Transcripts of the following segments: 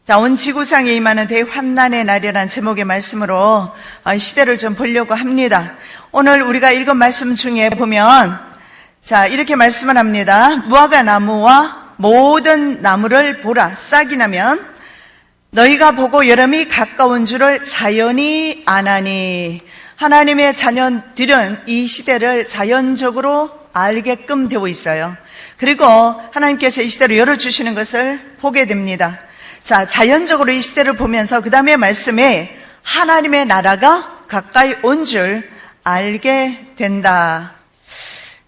자, 온 지구상에 임하는 대환난의 날이라는 제목의 말씀으로 시대를 좀 보려고 합니다. 오늘 우리가 읽은 말씀 중에 보면 자, 이렇게 말씀을 합니다. 무화과 나무와 모든 나무를 보라. 싹이 나면 너희가 보고 여름이 가까운 줄을 자연히 아나니. 하나님의 자녀들은 이 시대를 자연적으로 알게끔 되어 있어요. 그리고 하나님께서 이 시대를 열어주시는 것을 보게 됩니다. 자, 자연적으로 이 시대를 보면서 그 다음에 말씀에 하나님의 나라가 가까이 온 줄 알게 된다.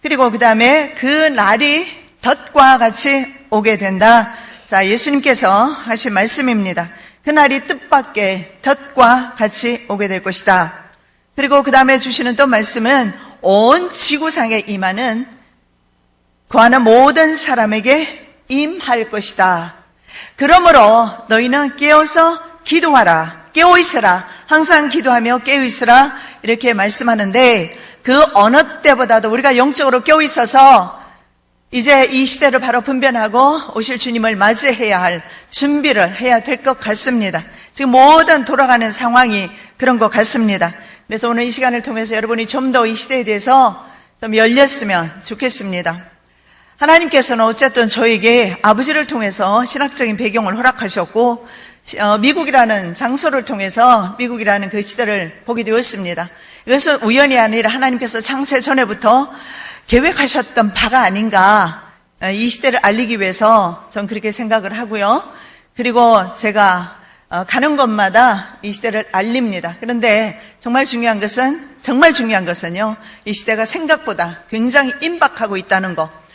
그리고 그 다음에 그 날이 덫과 같이 오게 된다. 자, 예수님께서 하신 말씀입니다. 그 날이 뜻밖의 덫과 같이 오게 될 것이다. 그리고 그 다음에 주시는 또 말씀은 온 지구상에 임하는 구하는 모든 사람에게 임할 것이다. 그러므로 너희는 깨어서 기도하라. 깨어 있으라. 항상 기도하며 깨어 있으라. 이렇게 말씀하는데 그 어느 때보다도 우리가 영적으로 깨어 있어서 이제 이 시대를 바로 분별하고 오실 주님을 맞이해야 할 준비를 해야 될 것 같습니다. 지금 모든 돌아가는 상황이 그런 것 같습니다. 그래서 오늘 이 시간을 통해서 여러분이 좀 더 이 시대에 대해서 좀 열렸으면 좋겠습니다. 하나님께서는 어쨌든 저에게 아버지를 통해서 신학적인 배경을 허락하셨고 미국이라는 장소를 통해서 미국이라는 그 시대를 보게 되었습니다. 이것은 우연이 아니라 하나님께서 창세 전에부터 계획하셨던 바가 아닌가, 이 시대를 알리기 위해서 전 그렇게 생각을 하고요. 그리고 제가 가는 곳마다 이 시대를 알립니다. 그런데 정말 중요한 것은요, 이 시대가 생각보다 굉장히 임박하고 있다는 것.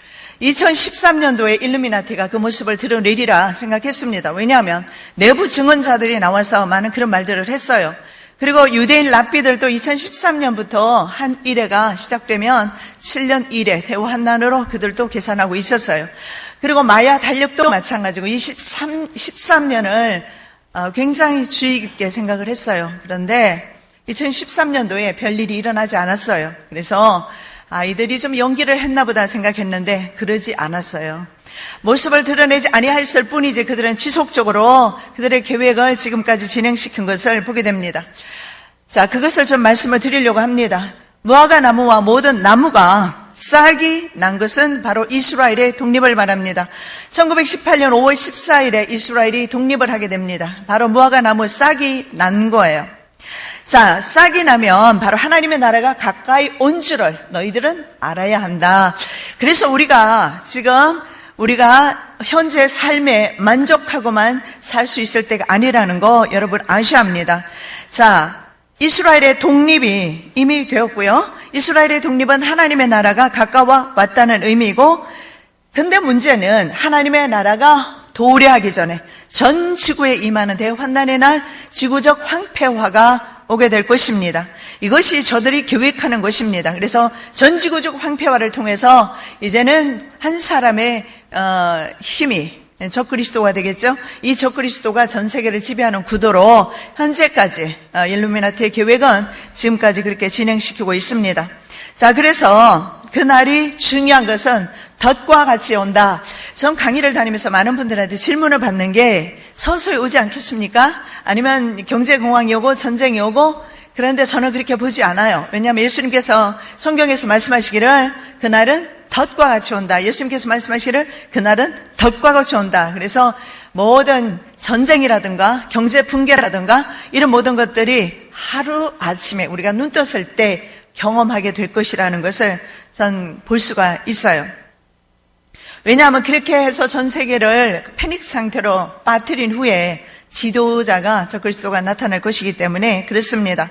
2013년도에 일루미나티가 그 모습을 드러내리라 생각했습니다. 왜냐하면 내부 증언자들이 나와서 많은 그런 말들을 했어요. 그리고 유대인 랍비들도 2013년부터 한 일회가 시작되면 7년 일회 대환난으로 그들도 계산하고 있었어요. 그리고 마야 달력도 마찬가지고 13년을 굉장히 주의 깊게 생각을 했어요. 그런데 2013년도에 별일이 일어나지 않았어요. 그래서 이들이 좀 연기를 했나 보다 생각했는데 그러지 않았어요. 모습을 드러내지 아니하였을 뿐이지 그들은 지속적으로 그들의 계획을 지금까지 진행시킨 것을 보게 됩니다. 자, 그것을 좀 말씀을 드리려고 합니다. 무화과 나무와 모든 나무가 싹이 난 것은 바로 이스라엘의 독립을 말합니다. 1918년 5월 14일에 이스라엘이 독립을 하게 됩니다. 바로 무화과 나무 싹이 난 거예요. 자, 싹이 나면 바로 하나님의 나라가 가까이 온 줄을 너희들은 알아야 한다. 그래서 우리가 현재 삶에 만족하고만 살 수 있을 때가 아니라는 거 여러분 아셔야 합니다. 자, 이스라엘의 독립이 이미 되었고요. 이스라엘의 독립은 하나님의 나라가 가까워 왔다는 의미고, 근데 문제는 하나님의 나라가 도래하기 전에 전 지구에 임하는 대환난의 날 지구적 황폐화가 오게 될 것입니다. 이것이 저들이 계획하는 것입니다. 그래서 전 지구적 황폐화를 통해서 이제는 한 사람의 힘이 적그리스도가 되겠죠. 이 적그리스도가 전 세계를 지배하는 구도로 현재까지 일루미나티의 계획은 지금까지 그렇게 진행시키고 있습니다. 자, 그래서 그날이 중요한 것은 덫과 같이 온다. 전 강의를 다니면서 많은 분들한테 질문을 받는 게 서서히 오지 않겠습니까? 아니면 경제공황이 오고 전쟁이 오고, 그런데 저는 그렇게 보지 않아요. 왜냐하면 예수님께서 성경에서 말씀하시기를 그날은 덫과 같이 온다. 예수님께서 말씀하시기를 그날은 덫과 같이 온다. 그래서 모든 전쟁이라든가 경제 붕괴라든가 이런 모든 것들이 하루아침에 우리가 눈 떴을 때 경험하게 될 것이라는 것을 전 볼 수가 있어요. 왜냐하면 그렇게 해서 전 세계를 패닉 상태로 빠뜨린 후에 지도자가 적그리스도가 나타날 것이기 때문에 그렇습니다.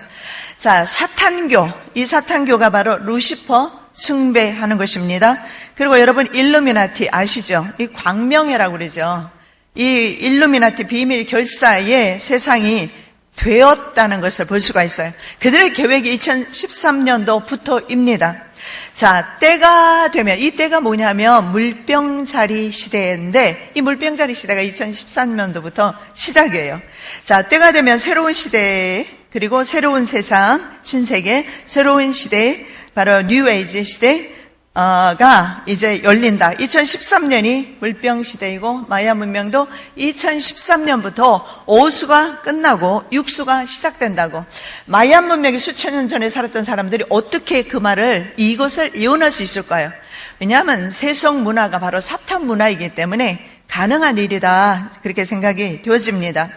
자, 사탄교, 이 사탄교가 바로 루시퍼 숭배하는 것입니다. 그리고 여러분 일루미나티 아시죠? 이 광명회라고 그러죠. 이 일루미나티 비밀 결사에 세상이 되었다는 것을 볼 수가 있어요. 그들의 계획이 2013년도부터입니다. 자, 때가 되면, 이 때가 뭐냐면 물병자리 시대인데, 이 물병자리 시대가 2013년도부터 시작이에요. 자, 때가 되면 새로운 시대, 그리고 새로운 세상, 신세계, 새로운 시대, 바로 뉴에이지 시대, 가 이제 열린다. 2013년이 물병 시대이고 마야 문명도 2013년부터 오수가 끝나고 육수가 시작된다고. 마야 문명이 수천 년 전에 살았던 사람들이 어떻게 그 말을 이것을 이혼할 수 있을까요? 왜냐하면 세속 문화가 바로 사탄 문화이기 때문에 가능한 일이다. 그렇게 생각이 되어집니다.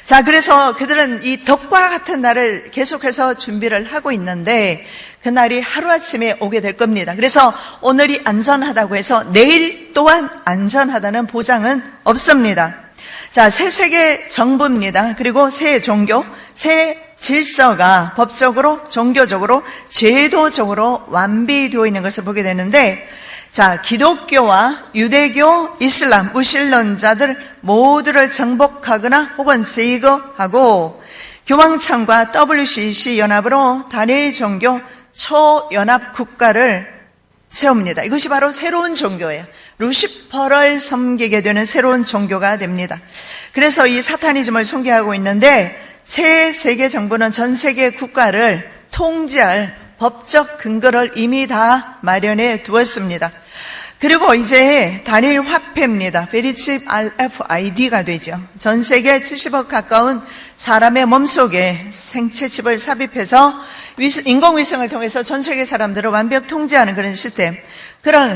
자, 그래서 그들은 이 덕과 같은 날을 계속해서 준비를 하고 있는데 그날이 하루아침에 오게 될 겁니다. 그래서 오늘이 안전하다고 해서 내일 또한 안전하다는 보장은 없습니다. 자, 새 세계 정부입니다. 그리고 새 종교, 새 질서가 법적으로, 종교적으로, 제도적으로 완비되어 있는 것을 보게 되는데, 자, 기독교와 유대교, 이슬람, 무신론자들 모두를 정복하거나 혹은 제거하고 교황청과 WCC 연합으로 단일 종교 초연합 국가를 세웁니다. 이것이 바로 새로운 종교예요. 루시퍼를 섬기게 되는 새로운 종교가 됩니다. 그래서 이 사타니즘을 소개하고 있는데 새 세계 정부는 전 세계 국가를 통제할 법적 근거를 이미 다 마련해 두었습니다. 그리고 이제 단일 화폐입니다. 베리칩 RFID가 되죠. 전 세계 70억 가까운 사람의 몸속에 생체 칩을 삽입해서 인공위성을 통해서 전 세계 사람들을 완벽 통제하는 그런 시스템.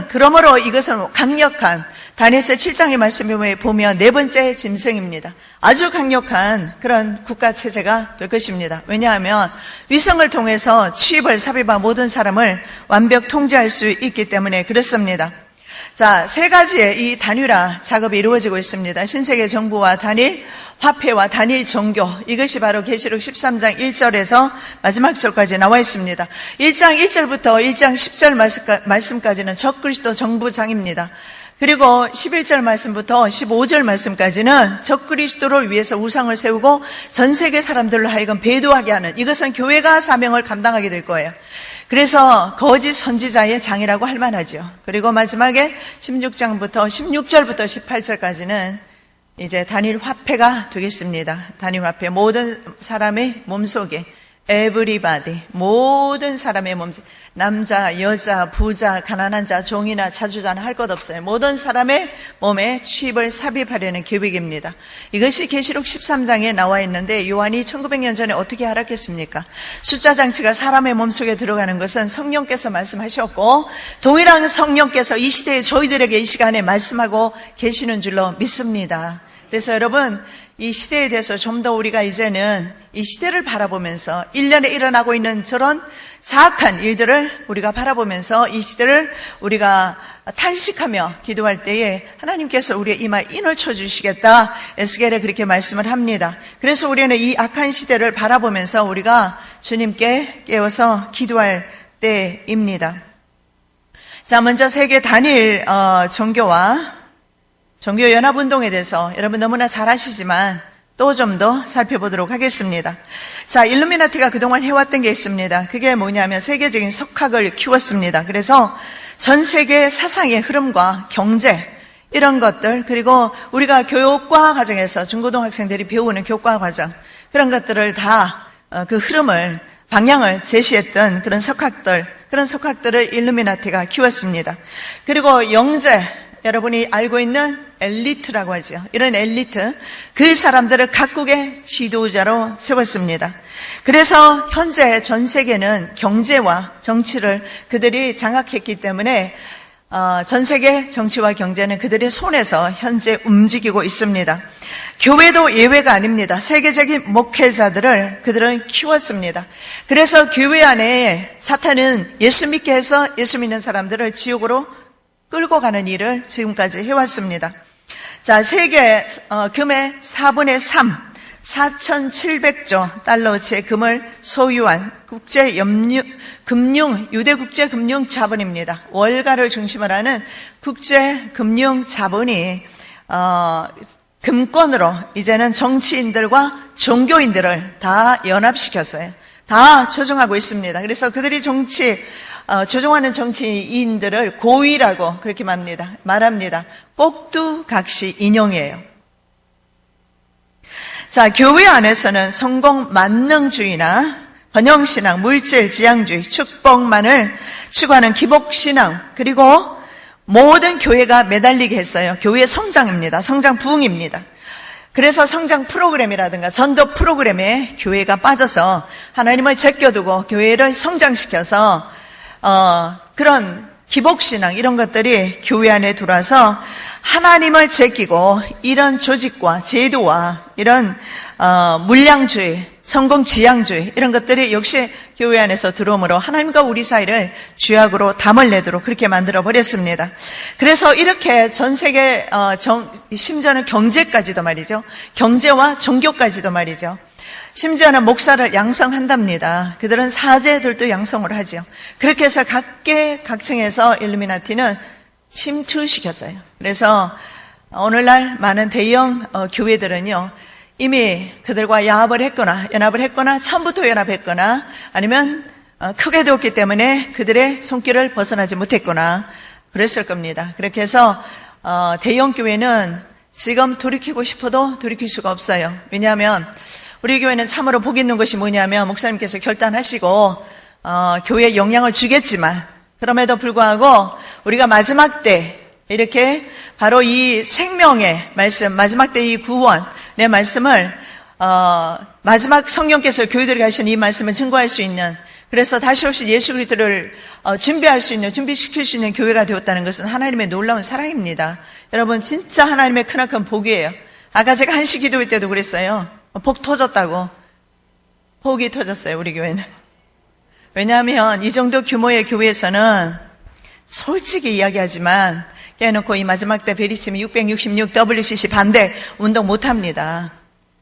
그러므로 이것은 강력한 다니엘서 7장의 말씀에 보면 네 번째 짐승입니다. 아주 강력한 그런 국가 체제가 될 것입니다. 왜냐하면 위성을 통해서 칩을 삽입한 모든 사람을 완벽 통제할 수 있기 때문에 그렇습니다. 자, 세 가지의 이 단일화 작업이 이루어지고 있습니다. 신세계 정부와 단일 화폐와 단일 종교, 이것이 바로 계시록 13장 1절에서 마지막 절까지 나와 있습니다. 1장 1절부터 1장 10절 말씀까지는 적그리스도 정부장입니다. 그리고 11절 말씀부터 15절 말씀까지는 적그리스도를 위해서 우상을 세우고 전 세계 사람들로 하여금 배도하게 하는, 이것은 교회가 사명을 감당하게 될 거예요. 그래서 거짓 선지자의 장이라고 할 만하죠. 그리고 마지막에 16장부터 16절부터 18절까지는 이제 단일 화폐가 되겠습니다. 단일 화폐, 모든 사람의 몸속에 everybody, 모든 사람의 몸속, 남자, 여자, 부자, 가난한 자, 종이나 자주자나 할 것 없어요. 모든 사람의 몸에 칩을 삽입하려는 계획입니다. 이것이 계시록 13장에 나와 있는데 요한이 1900년 전에 어떻게 알았겠습니까? 숫자 장치가 사람의 몸속에 들어가는 것은 성령께서 말씀하셨고 동일한 성령께서 이 시대에 저희들에게 이 시간에 말씀하고 계시는 줄로 믿습니다. 그래서 여러분, 이 시대에 대해서 좀 더 우리가 이제는 이 시대를 바라보면서 1년에 일어나고 있는 저런 사악한 일들을 우리가 바라보면서 이 시대를 우리가 탄식하며 기도할 때에 하나님께서 우리의 이마에 인을 쳐주시겠다, 에스겔에 그렇게 말씀을 합니다. 그래서 우리는 이 악한 시대를 바라보면서 우리가 주님께 깨어서 기도할 때입니다. 자, 먼저 세계 단일 종교와 종교연합운동에 대해서 여러분 너무나 잘 아시지만 또 좀 더 살펴보도록 하겠습니다. 자, 일루미나티가 그동안 해왔던 게 있습니다. 그게 뭐냐면 세계적인 석학을 키웠습니다. 그래서 전 세계 사상의 흐름과 경제, 이런 것들, 그리고 우리가 교육과 과정에서 중고등학생들이 배우는 교과 과정, 그런 것들을 다 그 흐름을, 방향을 제시했던 그런 석학들을 일루미나티가 키웠습니다. 그리고 영재, 여러분이 알고 있는 엘리트라고 하죠. 이런 엘리트, 그 사람들을 각국의 지도자로 세웠습니다. 그래서 현재 전 세계는 경제와 정치를 그들이 장악했기 때문에 전 세계 정치와 경제는 그들의 손에서 현재 움직이고 있습니다. 교회도 예외가 아닙니다. 세계적인 목회자들을 그들은 키웠습니다. 그래서 교회 안에 사탄은 예수 믿게 해서 예수 믿는 사람들을 지옥으로 끌고 가는 일을 지금까지 해왔습니다. 자, 세계 금의 4분의 3, 4,700조 달러치의 금을 소유한 유대국제금융자본입니다. 월가를 중심으로 하는 국제금융자본이 금권으로 이제는 정치인들과 종교인들을 다 연합시켰어요. 다 조종하고 있습니다. 그래서 그들이 조종하는 정치인들을 고위라고 그렇게 말합니다. 꼭두각시 인용이에요. 자, 교회 안에서는 성공 만능주의나 번영신앙, 물질, 지향주의, 축복만을 추구하는 기복신앙, 그리고 모든 교회가 매달리게 했어요. 교회의 성장입니다. 성장 부흥입니다. 그래서 성장 프로그램이라든가 전도 프로그램에 교회가 빠져서 하나님을 제껴두고 교회를 성장시켜서 그런 기복신앙 이런 것들이 교회 안에 들어와서 하나님을 제끼고 이런 조직과 제도와 이런 물량주의, 성공지향주의 이런 것들이 역시 교회 안에서 들어오므로 하나님과 우리 사이를 죄악으로 담을 내도록 그렇게 만들어버렸습니다. 그래서 이렇게 전 세계 심지어는 경제까지도 말이죠. 경제와 종교까지도 말이죠. 심지어는 목사를 양성한답니다. 그들은 사제들도 양성을 하죠. 그렇게 해서 각계각층에서 일루미나티는 침투시켰어요. 그래서 오늘날 많은 대형 교회들은요, 이미 그들과 연합을 했거나 처음부터 연합했거나 아니면 크게 되었기 때문에 그들의 손길을 벗어나지 못했거나 그랬을 겁니다. 그렇게 해서 대형 교회는 지금 돌이키고 싶어도 돌이킬 수가 없어요. 왜냐하면 우리 교회는 참으로 복 있는 것이 뭐냐면 목사님께서 결단하시고 교회에 영향을 주겠지만 그럼에도 불구하고 우리가 마지막 때 이렇게 바로 이 생명의 말씀, 마지막 때 이 구원의 말씀을 마지막 성령께서 교회들에게 하신 이 말씀을 증거할 수 있는, 그래서 다시 오실 예수 그리스도를 준비할 수 있는, 준비시킬 수 있는 교회가 되었다는 것은 하나님의 놀라운 사랑입니다. 여러분 진짜 하나님의 크나큰 복이에요. 아까 제가 한시 기도회 때도 그랬어요. 복 터졌다고. 복이 터졌어요, 우리 교회는. 왜냐하면 이 정도 규모의 교회에서는 솔직히 이야기하지만 깨놓고 이 마지막 때 베리침 666 WCC 반대 운동 못합니다.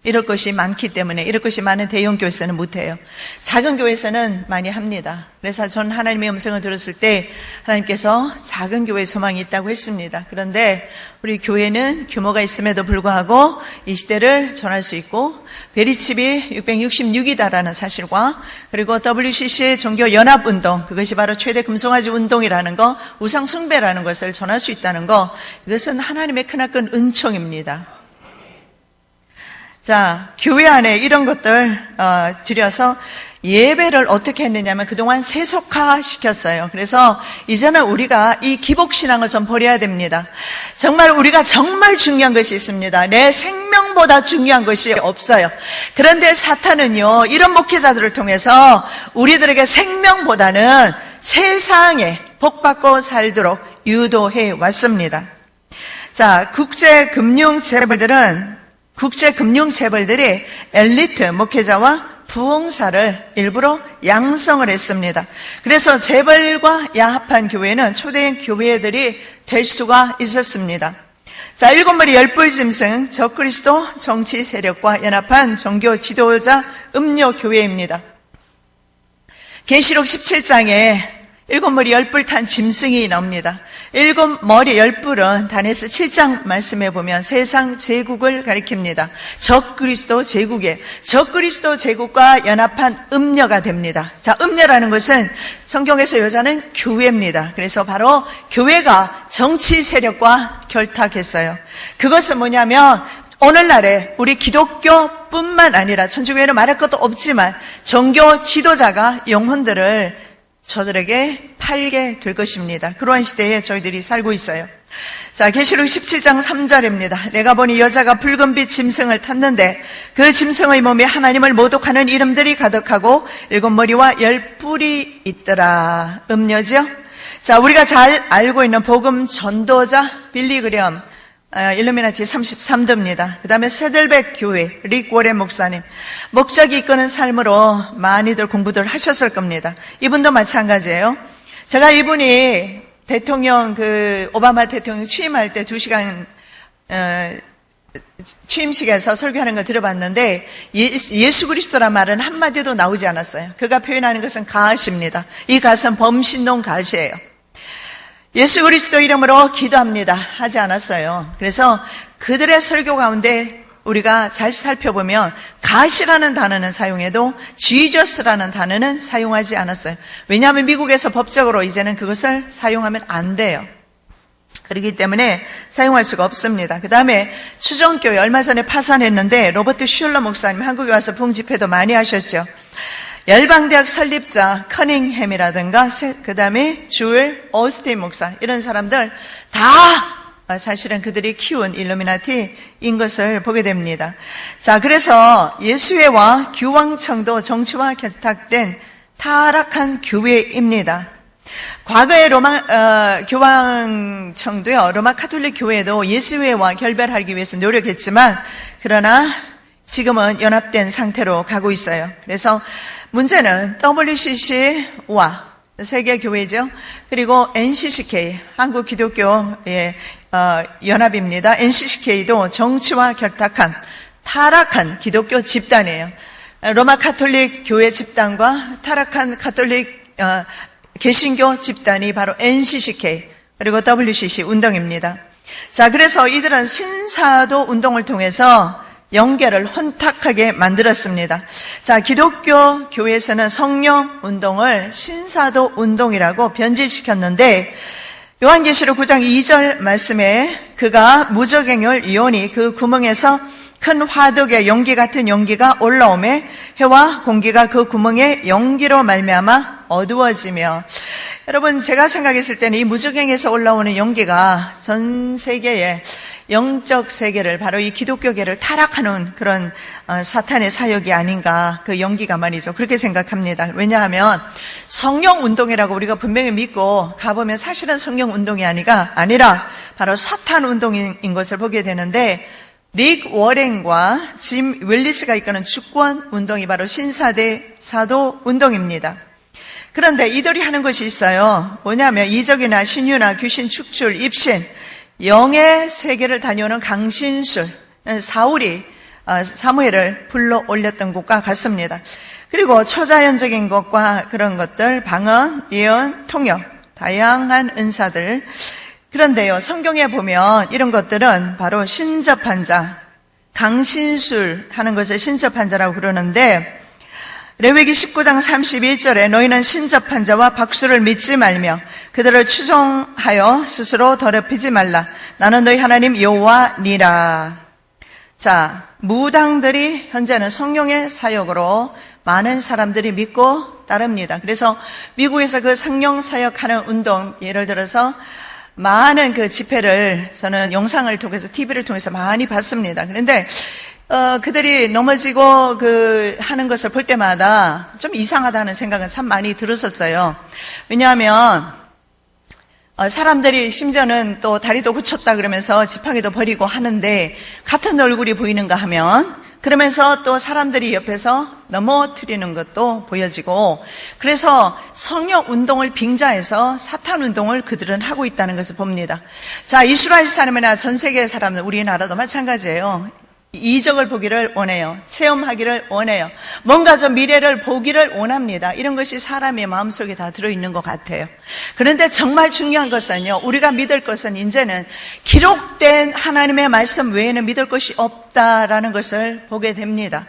이럴 것이 많기 때문에, 이럴 것이 많은 대형 교회에서는 못해요. 작은 교회에서는 많이 합니다. 그래서 전 하나님의 음성을 들었을 때 하나님께서 작은 교회에 소망이 있다고 했습니다. 그런데 우리 교회는 규모가 있음에도 불구하고 이 시대를 전할 수 있고, 베리칩이 666이다라는 사실과, 그리고 WCC의 종교연합운동, 그것이 바로 최대 금송아지 운동이라는 거, 우상숭배라는 것을 전할 수 있다는 거, 이것은 하나님의 크나큰 은총입니다. 자, 교회 안에 이런 것들 들여서 예배를 어떻게 했느냐면 그동안 세속화시켰어요. 그래서 이제는 우리가 이 기복신앙을 좀 버려야 됩니다. 정말 우리가 정말 중요한 것이 있습니다. 내 생명보다 중요한 것이 없어요. 그런데 사탄은요, 이런 목회자들을 통해서 우리들에게 생명보다는 세상에 복받고 살도록 유도해 왔습니다. 자, 국제금융재벌들이 엘리트 목회자와 부흥사를 일부러 양성을 했습니다. 그래서 재벌과 야합한 교회는 초대형 교회들이 될 수가 있었습니다. 자, 일곱머리 열불 짐승 적그리스도 정치 세력과 연합한 종교 지도자 음료교회입니다. 계시록 17장에 일곱머리 열불 탄 짐승이 나옵니다. 일곱머리 열불은 다니엘서 7장 말씀해 보면 세상 제국을 가리킵니다. 적그리스도 제국과 연합한 음녀가 됩니다. 자, 음녀라는 것은 성경에서 여자는 교회입니다. 그래서 바로 교회가 정치 세력과 결탁했어요. 그것은 뭐냐면 오늘날에 우리 기독교뿐만 아니라 천주교회는 말할 것도 없지만 종교 지도자가 영혼들을 저들에게 팔게 될 것입니다. 그러한 시대에 저희들이 살고 있어요. 자, 계시록 17장 3절입니다. 내가 보니 여자가 붉은빛 짐승을 탔는데 그 짐승의 몸에 하나님을 모독하는 이름들이 가득하고 일곱 머리와 열 뿔이 있더라. 음녀죠? 자, 우리가 잘 알고 있는 복음 전도자 빌리그램 일루미나티 33도입니다. 그 다음에 세들백 교회 릭 워렌 목사님, 목적이 이끄는 삶으로 많이들 공부들 하셨을 겁니다. 이분도 마찬가지예요. 제가 이분이 대통령 오바마 대통령 취임할 때 2시간 취임식에서 설교하는 걸 들어봤는데 예수 그리스도란 말은 한마디도 나오지 않았어요. 그가 표현하는 것은 가시입니다. 이 가시는 범신론 가시예요. 예수 그리스도 이름으로 기도합니다 하지 않았어요. 그래서 그들의 설교 가운데 우리가 잘 살펴보면 가시라는 단어는 사용해도 지저스라는 단어는 사용하지 않았어요. 왜냐하면 미국에서 법적으로 이제는 그것을 사용하면 안 돼요. 그렇기 때문에 사용할 수가 없습니다. 그 다음에 추정교회 얼마 전에 파산했는데 로버트 슐러 목사님 한국에 와서 부흥집회도 많이 하셨죠. 열방대학 설립자 커닝햄이라든가 그 다음에 주엘 오스틴 목사 이런 사람들 다 사실은 그들이 키운 일루미나티인 것을 보게 됩니다. 자, 그래서 예수회와 교황청도 정치와 결탁된 타락한 교회입니다. 과거의 교황청도요, 로마 카톨릭 교회도 예수회와 결별하기 위해서 노력했지만, 그러나 지금은 연합된 상태로 가고 있어요. 그래서 문제는 WCC와 세계교회죠. 그리고 NCCK, 한국기독교의 연합입니다. NCCK도 정치와 결탁한 타락한 기독교 집단이에요. 로마 카톨릭 교회 집단과 타락한 카톨릭 개신교 집단이 바로 NCCK 그리고 WCC 운동입니다. 자, 그래서 이들은 신사도 운동을 통해서 영계를 혼탁하게 만들었습니다. 자, 기독교 교회에서는 성령 운동을 신사도 운동이라고 변질시켰는데 요한계시록 9장 2절 말씀에 그가 무저갱을 이오니 그 구멍에서 큰 화덕의 연기 같은 연기가 올라오매 해와 공기가 그 구멍에 연기로 말미암아 어두워지며, 여러분 제가 생각했을 때는 이 무저갱에서 올라오는 연기가 전 세계의 영적 세계를 바로 이 기독교계를 타락하는 그런 사탄의 사역이 아닌가, 그 연기가 말이죠. 그렇게 생각합니다. 왜냐하면 성령 운동이라고 우리가 분명히 믿고 가보면 사실은 성령 운동이 아니라 바로 사탄 운동인 것을 보게 되는데, 릭 워렌과 짐 윌리스가 이끄는 주권 운동이 바로 신사대 사도 운동입니다. 그런데 이들이 하는 것이 있어요. 뭐냐면 이적이나 신유나 귀신 축출, 입신, 영의 세계를 다녀오는 강신술, 사울이 사무엘을 불러 올렸던 것과 같습니다. 그리고 초자연적인 것과 그런 것들, 방언, 예언, 통역, 다양한 은사들. 그런데요, 성경에 보면 이런 것들은 바로 신접한 자, 강신술 하는 것을 신접한 자라고 그러는데, 레위기 19장 31절에 너희는 신접한 자와 박수를 믿지 말며 그들을 추종하여 스스로 더럽히지 말라. 나는 너희 하나님 여호와니라. 자, 무당들이 현재는 성령의 사역으로 많은 사람들이 믿고 따릅니다. 그래서 미국에서 그 성령 사역하는 운동, 예를 들어서 많은 그 집회를 저는 영상을 통해서 TV를 통해서 많이 봤습니다. 그런데 그들이 넘어지고 하는 것을 볼 때마다 좀 이상하다는 생각은 참 많이 들었었어요. 왜냐하면 사람들이 심지어는 또 다리도 고쳤다 그러면서 지팡이도 버리고 하는데 같은 얼굴이 보이는가 하면, 그러면서 또 사람들이 옆에서 넘어뜨리는 것도 보여지고, 그래서 성령 운동을 빙자해서 사탄 운동을 그들은 하고 있다는 것을 봅니다. 자, 이스라엘 사람이나 전 세계 사람들, 우리나라도 마찬가지예요. 이적을 보기를 원해요. 체험하기를 원해요. 뭔가 좀 미래를 보기를 원합니다. 이런 것이 사람의 마음속에 다 들어있는 것 같아요. 그런데 정말 중요한 것은요, 우리가 믿을 것은 이제는 기록된 하나님의 말씀 외에는 믿을 것이 없다라는 것을 보게 됩니다.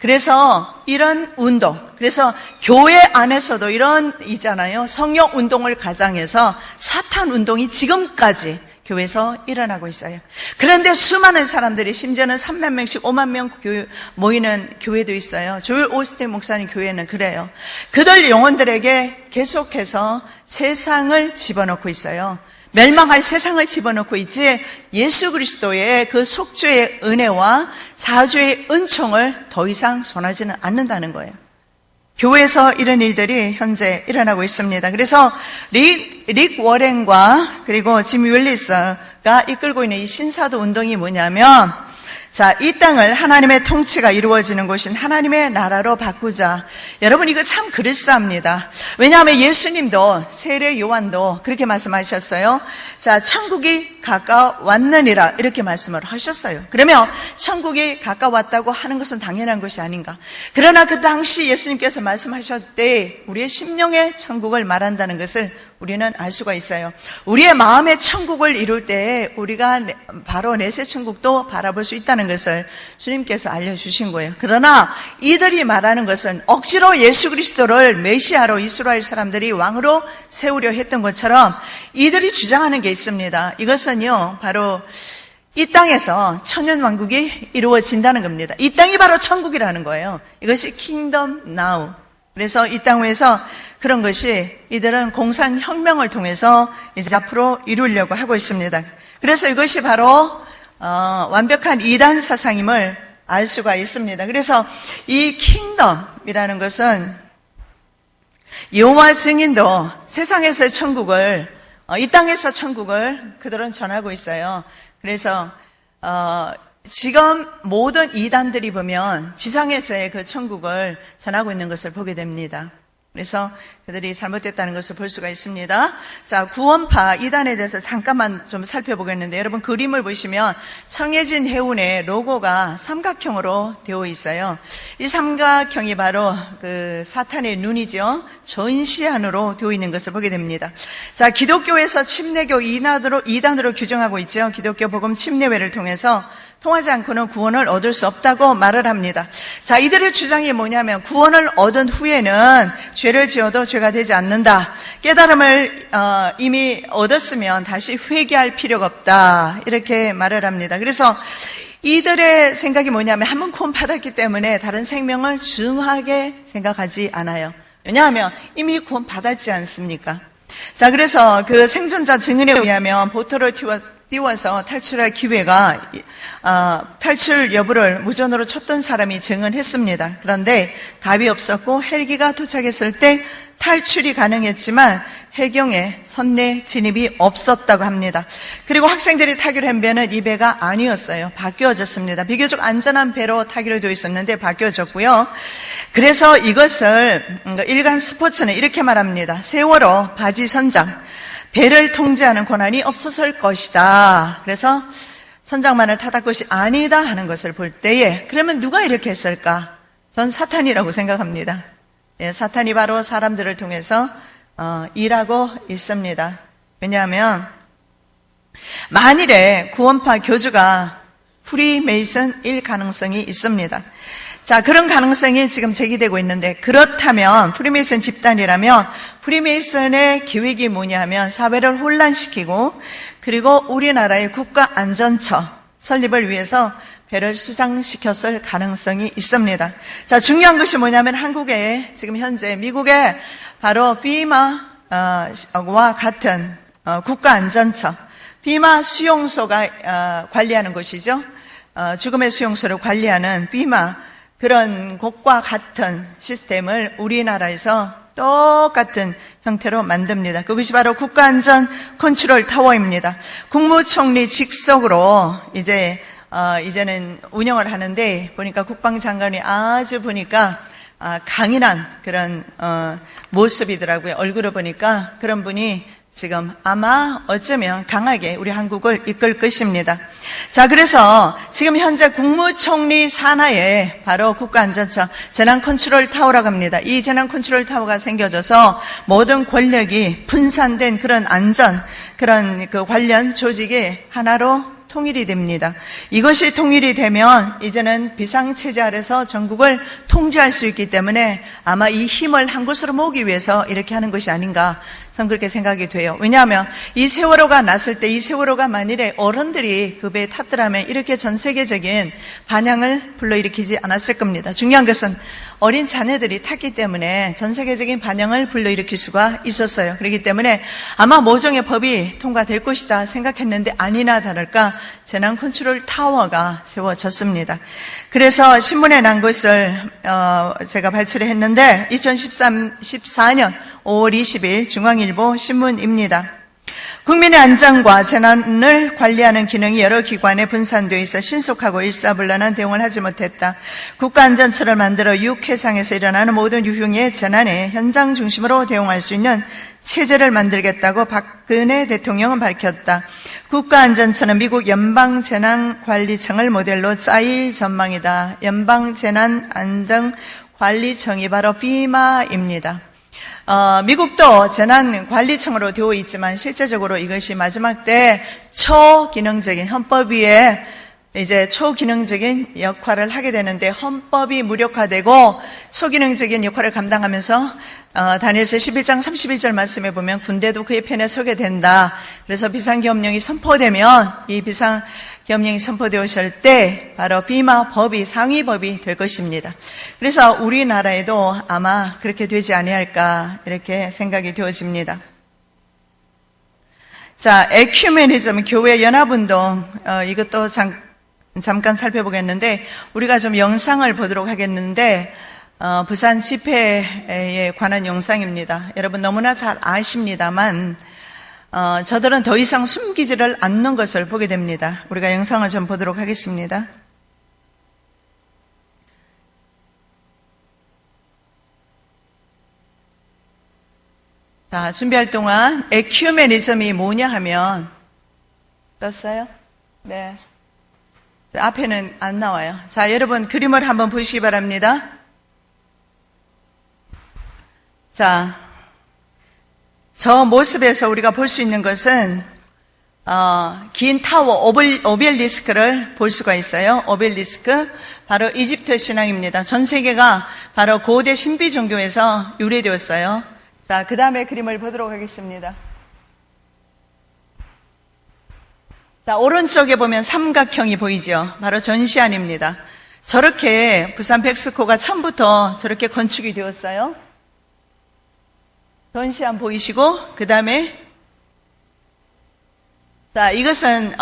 그래서 이런 운동, 그래서 교회 안에서도 이런 있잖아요. 성령 운동을 가장해서 사탄 운동이 지금까지 교회에서 일어나고 있어요. 그런데 수많은 사람들이, 심지어는 3만 명씩 5만 명 모이는 교회도 있어요. 조엘 오스틴 목사님 교회는 그래요. 그들 영혼들에게 계속해서 세상을 집어넣고 있어요. 멸망할 세상을 집어넣고 있지, 예수 그리스도의 그 속죄의 은혜와 사죄의 은총을 더 이상 손하지는 않는다는 거예요. 교회에서 이런 일들이 현재 일어나고 있습니다. 그래서 릭 워렌과 그리고 짐 윌리스가 이끌고 있는 이 신사도 운동이 뭐냐면, 자, 이 땅을 하나님의 통치가 이루어지는 곳인 하나님의 나라로 바꾸자. 여러분, 이거 참 그럴싸합니다. 왜냐하면 예수님도, 세례 요한도 그렇게 말씀하셨어요. 자, 천국이 가까웠느니라, 이렇게 말씀을 하셨어요. 그러면 천국이 가까웠다고 하는 것은 당연한 것이 아닌가. 그러나 그 당시 예수님께서 말씀하셨을 때 우리의 심령의 천국을 말한다는 것을 우리는 알 수가 있어요. 우리의 마음의 천국을 이룰 때 우리가 바로 내세 천국도 바라볼 수 있다는 것을 주님께서 알려주신 거예요. 그러나 이들이 말하는 것은 억지로 예수 그리스도를 메시아로 이스라엘 사람들이 왕으로 세우려 했던 것처럼 이들이 주장하는 게 있습니다. 이것은요, 바로 이 땅에서 천년왕국이 이루어진다는 겁니다. 이 땅이 바로 천국이라는 거예요. 이것이 킹덤 나우, 그래서 이 땅 위에서 그런 것이 이들은 공산혁명을 통해서 이제 앞으로 이루려고 하고 있습니다. 그래서 이것이 바로 완벽한 이단 사상임을 알 수가 있습니다. 그래서 이 킹덤이라는 것은 여호와 증인도 세상에서의 천국을 이 땅에서 천국을 그들은 전하고 있어요. 그래서 지금 모든 이단들이 보면 지상에서의 그 천국을 전하고 있는 것을 보게 됩니다. 그래서 그들이 잘못됐다는 것을 볼 수가 있습니다. 자, 구원파 이단에 대해서 잠깐만 좀 살펴보겠는데, 여러분 그림을 보시면 청해진 해운의 로고가 삼각형으로 되어 있어요. 이 삼각형이 바로 그 사탄의 눈이죠. 전시안으로 되어 있는 것을 보게 됩니다. 자, 기독교에서 침례교 이단으로 규정하고 있죠. 기독교 복음 침례회를 통해서 통하지 않고는 구원을 얻을 수 없다고 말을 합니다. 자, 이들의 주장이 뭐냐면 구원을 얻은 후에는 죄를 지어도 죄가 되지 않는다. 깨달음을 이미 얻었으면 다시 회개할 필요가 없다. 이렇게 말을 합니다. 그래서 이들의 생각이 뭐냐면 한 번 구원 받았기 때문에 다른 생명을 중하게 생각하지 않아요. 왜냐하면 이미 구원 받았지 않습니까? 자, 그래서 그 생존자 증언에 의하면 보트를 띄워서 탈출할 기회가 탈출 여부를 무전으로 쳤던 사람이 증언했습니다. 그런데 답이 없었고 헬기가 도착했을 때 탈출이 가능했지만 해경에 선내 진입이 없었다고 합니다. 그리고 학생들이 타기로 한 배는 이 배가 아니었어요. 바뀌어졌습니다. 비교적 안전한 배로 타기로 되어 있었는데 바뀌어졌고요. 그래서 이것을 일간 스포츠는 이렇게 말합니다. 세월호 바지 선장, 배를 통제하는 권한이 없었을 것이다. 그래서 선장만을 탓할 것이 아니다 하는 것을 볼 때에 그러면 누가 이렇게 했을까? 전 사탄이라고 생각합니다. 예, 사탄이 바로 사람들을 통해서 일하고 있습니다. 왜냐하면 만일에 구원파 교주가 프리메이슨일 가능성이 있습니다. 자, 그런 가능성이 지금 제기되고 있는데, 그렇다면 프리메이슨 집단이라면 프리메이슨의 기획이 뭐냐 하면 사회를 혼란시키고 그리고 우리나라의 국가안전처 설립을 위해서 배를 수상시켰을 가능성이 있습니다. 자, 중요한 것이 뭐냐면 한국에 지금 현재 미국에 바로 비마와 같은 국가안전처, 비마 수용소가 관리하는 곳이죠. 죽음의 수용소를 관리하는 비마, 그런 곳과 같은 시스템을 우리나라에서 똑같은 형태로 만듭니다. 그것이 바로 국가안전 컨트롤 타워입니다. 국무총리 직속으로 이제는 운영을 하는데 보니까 국방장관이 아주 보니까 강인한 그런 모습이더라고요. 얼굴을 보니까 그런 분이 지금 아마 어쩌면 강하게 우리 한국을 이끌 것입니다. 자, 그래서 지금 현재 국무총리 산하에 바로 국가안전처 재난컨트롤 타워라고 합니다. 이 재난컨트롤 타워가 생겨져서 모든 권력이 분산된 그런 그런 그 관련 조직이 하나로 통일이 됩니다. 이것이 통일이 되면 이제는 비상체제 아래서 전국을 통제할 수 있기 때문에 아마 이 힘을 한 곳으로 모으기 위해서 이렇게 하는 것이 아닌가, 저는 그렇게 생각이 돼요. 왜냐하면 이 세월호가 났을 때 이 세월호가 만일에 어른들이 그 배에 탔더라면 이렇게 전 세계적인 반향을 불러일으키지 않았을 겁니다. 중요한 것은 어린 자녀들이 탔기 때문에 전 세계적인 반향을 불러일으킬 수가 있었어요. 그렇기 때문에 아마 모종의 법이 통과될 것이다 생각했는데 아니나 다를까 재난 컨트롤 타워가 세워졌습니다. 그래서 신문에 난 것을 제가 발췌를 했는데 2014년 5월 20일 중앙일보 신문입니다. 국민의 안전과 재난을 관리하는 기능이 여러 기관에 분산되어 있어 신속하고 일사불란한 대응을 하지 못했다. 국가안전처를 만들어 육해상에서 일어나는 모든 유형의 재난에 현장 중심으로 대응할 수 있는 체제를 만들겠다고 박근혜 대통령은 밝혔다. 국가안전처는 미국 연방재난관리청을 모델로 짜일 전망이다. 연방재난안전관리청이 바로 비마입니다. 미국도 재난관리청으로 되어 있지만 실제적으로 이것이 마지막 때 초기능적인 헌법 위에 이제 초기능적인 역할을 하게 되는데 헌법이 무력화되고 초기능적인 역할을 감당하면서 다니엘서 11장 31절 말씀에 보면 군대도 그의 편에 서게 된다. 그래서 비상계엄령이 선포되면 이 계엄령이 선포되었을 때 바로 비마 법이 상위법이 될 것입니다. 그래서 우리나라에도 아마 그렇게 되지 아니할까 이렇게 생각이 되어집니다. 자, 에큐메니즘 교회 연합운동 이것도 잠깐 살펴보겠는데 우리가 좀 영상을 보도록 하겠는데 부산 집회에 관한 영상입니다. 여러분 너무나 잘 아십니다만 저들은 더 이상 숨기지를 않는 것을 보게 됩니다. 우리가 영상을 좀 보도록 하겠습니다. 자, 준비할 동안 에큐메니즘이 뭐냐 하면 떴어요? 네. 자, 앞에는 안 나와요. 자, 여러분 그림을 한번 보시기 바랍니다. 자, 저 모습에서 우리가 볼 수 있는 것은 긴 타워 오벨리스크를 볼 수가 있어요. 오벨리스크 바로 이집트 신앙입니다. 전 세계가 바로 고대 신비 종교에서 유래되었어요. 자, 그 다음에 그림을 보도록 하겠습니다. 자, 오른쪽에 보면 삼각형이 보이죠. 바로 전시안입니다. 저렇게 부산 백스코가 처음부터 저렇게 건축이 되었어요. 전시안 보이시고 그 다음에 자, 이것은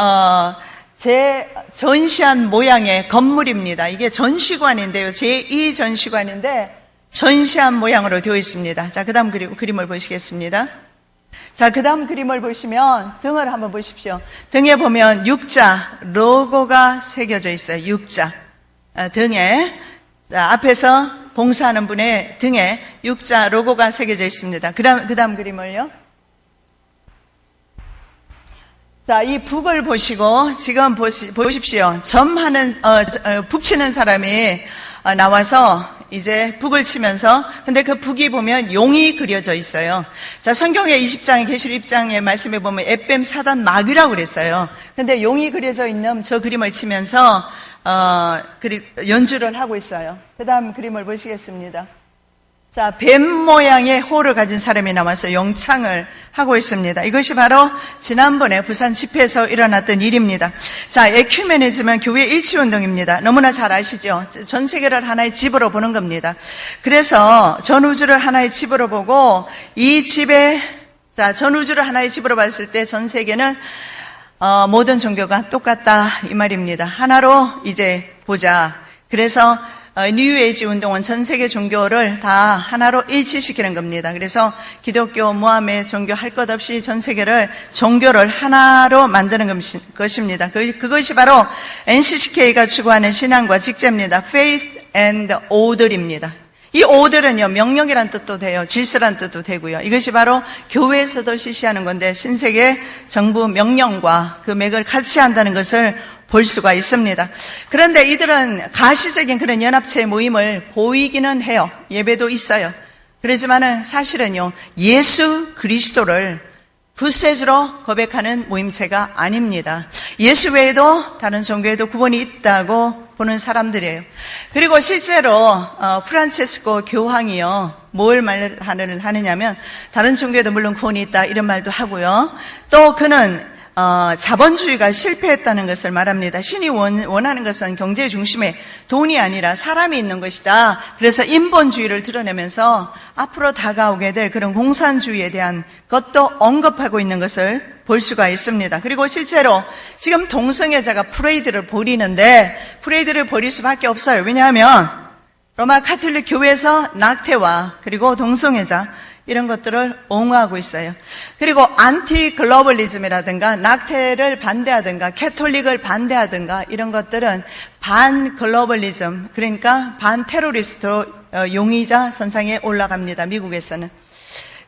제 전시안 모양의 건물입니다. 이게 전시관인데요. 제2 전시관인데 전시안 모양으로 되어 있습니다. 자, 그 다음 그림을 보시겠습니다. 자, 그 다음 그림을 보시면 등을 한번 보십시오. 등에 보면 육자 로고가 새겨져 있어요. 육자 등에 자, 앞에서 봉사하는 분의 등에 육자 로고가 새겨져 있습니다. 그 다음 그림을요. 자, 이 북을 보시고 지금 보십시오. 점하는 북치는 사람이 나와서 이제 북을 치면서 근데 그 북이 보면 용이 그려져 있어요. 자, 성경의 20장의 계시록 1장의 말씀에 보면 에뱀 사단 마귀라고 그랬어요. 근데 용이 그려져 있는 저 그림을 치면서 연주를 하고 있어요. 그 다음 그림을 보시겠습니다. 자, 뱀 모양의 호를 가진 사람이 나와서 영창을 하고 있습니다. 이것이 바로 지난번에 부산 집회에서 일어났던 일입니다. 자, 에큐메니즘은 교회 일치운동입니다. 너무나 잘 아시죠? 전 세계를 하나의 집으로 보는 겁니다. 그래서 전 우주를 하나의 집으로 보고 이 집에 전 우주를 하나의 집으로 봤을 때 전 세계는 모든 종교가 똑같다 이 말입니다. 하나로 이제 보자. 그래서 뉴에이지 운동은 전 세계 종교를 다 하나로 일치시키는 겁니다. 그래서 기독교, 무함의 종교 할 것 없이 전 세계를 종교를 하나로 만드는 것입니다. 그것이 바로 NCCK가 추구하는 신앙과 직제입니다. Faith and Order입니다. 이 order은요, 명령이란 뜻도 돼요. 질서란 뜻도 되고요. 이것이 바로 교회에서도 실시하는 건데 신세계 정부 명령과 그 맥을 같이 한다는 것을 볼 수가 있습니다. 그런데 이들은 가시적인 그런 연합체 모임을 보이기는 해요. 예배도 있어요. 그렇지만은 사실은요, 예수 그리스도를 구세주로 고백하는 모임체가 아닙니다. 예수 외에도 다른 종교에도 구원이 있다고 보는 사람들이에요. 그리고 실제로 프란체스코 교황이요, 뭘 말을 하느냐면 다른 종교에도 물론 구원이 있다 이런 말도 하고요. 또 그는 자본주의가 실패했다는 것을 말합니다. 신이 원하는 것은 경제 중심에 돈이 아니라 사람이 있는 것이다. 그래서 인본주의를 드러내면서 앞으로 다가오게 될 그런 공산주의에 대한 것도 언급하고 있는 것을 볼 수가 있습니다. 그리고 실제로 지금 동성애자가 프레이드를 벌이는데 프레이드를 벌일 수밖에 없어요. 왜냐하면 로마 카톨릭 교회에서 낙태와 그리고 동성애자 이런 것들을 옹호하고 있어요. 그리고 안티 글로벌리즘이라든가 낙태를 반대하든가 캐톨릭을 반대하든가 이런 것들은 반 글로벌리즘, 그러니까 반 테러리스트로 용의자 선상에 올라갑니다. 미국에서는.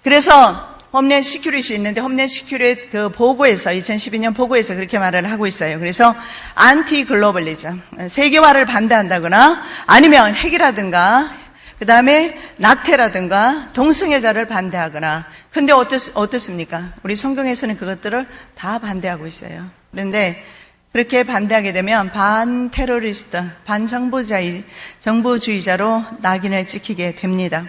그래서 홈랜드 시큐릿이 있는데 홈랜드 시큐릿 그 보고에서 2012년 보고에서 그렇게 말을 하고 있어요. 그래서 안티 글로벌리즘, 세계화를 반대한다거나 아니면 핵이라든가 그 다음에 낙태라든가 동성애자를 반대하거나. 근데 어떻습니까? 우리 성경에서는 그것들을 다 반대하고 있어요. 그런데 그렇게 반대하게 되면 반테러리스트, 정부주의자로 낙인을 찍히게 됩니다.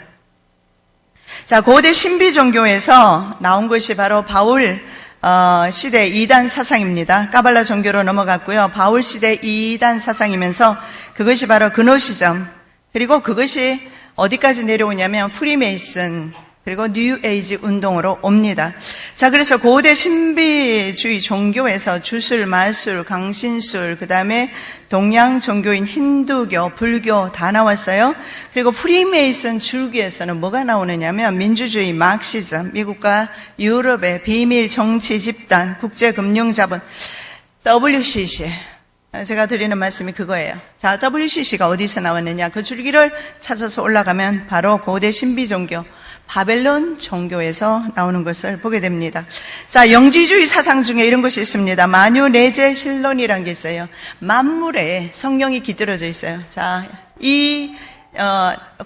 자, 고대 신비 종교에서 나온 것이 바로 바울 시대 2단 사상입니다. 까발라 종교로 넘어갔고요. 바울 시대 2단 사상이면서 그것이 바로 근호시점, 그리고 그것이 어디까지 내려오냐면 프리메이슨, 그리고 뉴 에이지 운동으로 옵니다. 자, 그래서 고대 신비주의 종교에서 주술, 마술, 강신술, 그 다음에 동양 종교인 힌두교, 불교 다 나왔어요. 그리고 프리메이슨 줄기에서는 뭐가 나오느냐면 민주주의, 막시즘, 미국과 유럽의 비밀 정치 집단, 국제금융자본, WCC. 제가 드리는 말씀이 그거예요. 자, WCC가 어디서 나왔느냐? 그 줄기를 찾아서 올라가면 바로 고대 신비 종교, 바벨론 종교에서 나오는 것을 보게 됩니다. 자, 영지주의 사상 중에 이런 것이 있습니다. 만유내재 신론이라는 게 있어요. 만물에 성령이 깃들어져 있어요. 자, 이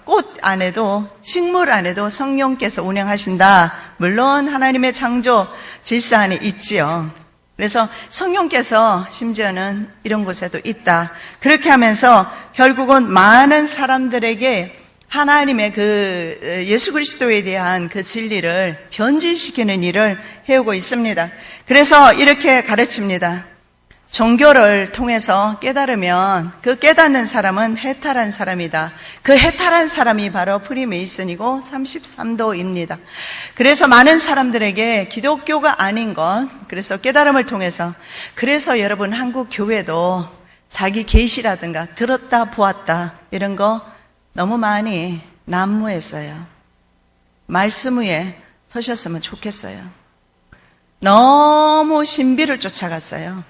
꽃 안에도, 식물 안에도 성령께서 운행하신다. 물론 하나님의 창조 질서 안에 있지요. 그래서 성령께서 심지어는 이런 곳에도 있다. 그렇게 하면서 결국은 많은 사람들에게 하나님의 그 예수 그리스도에 대한 그 진리를 변질시키는 일을 해오고 있습니다. 그래서 이렇게 가르칩니다. 종교를 통해서 깨달으면 그 깨닫는 사람은 해탈한 사람이다. 그 해탈한 사람이 바로 프리메이슨이고 33도입니다. 그래서 많은 사람들에게 기독교가 아닌 것, 그래서 깨달음을 통해서, 그래서 여러분 한국 교회도 자기 계시라든가 들었다 보았다 이런 거 너무 많이 난무했어요. 말씀 위에 서셨으면 좋겠어요. 너무 신비를 쫓아갔어요.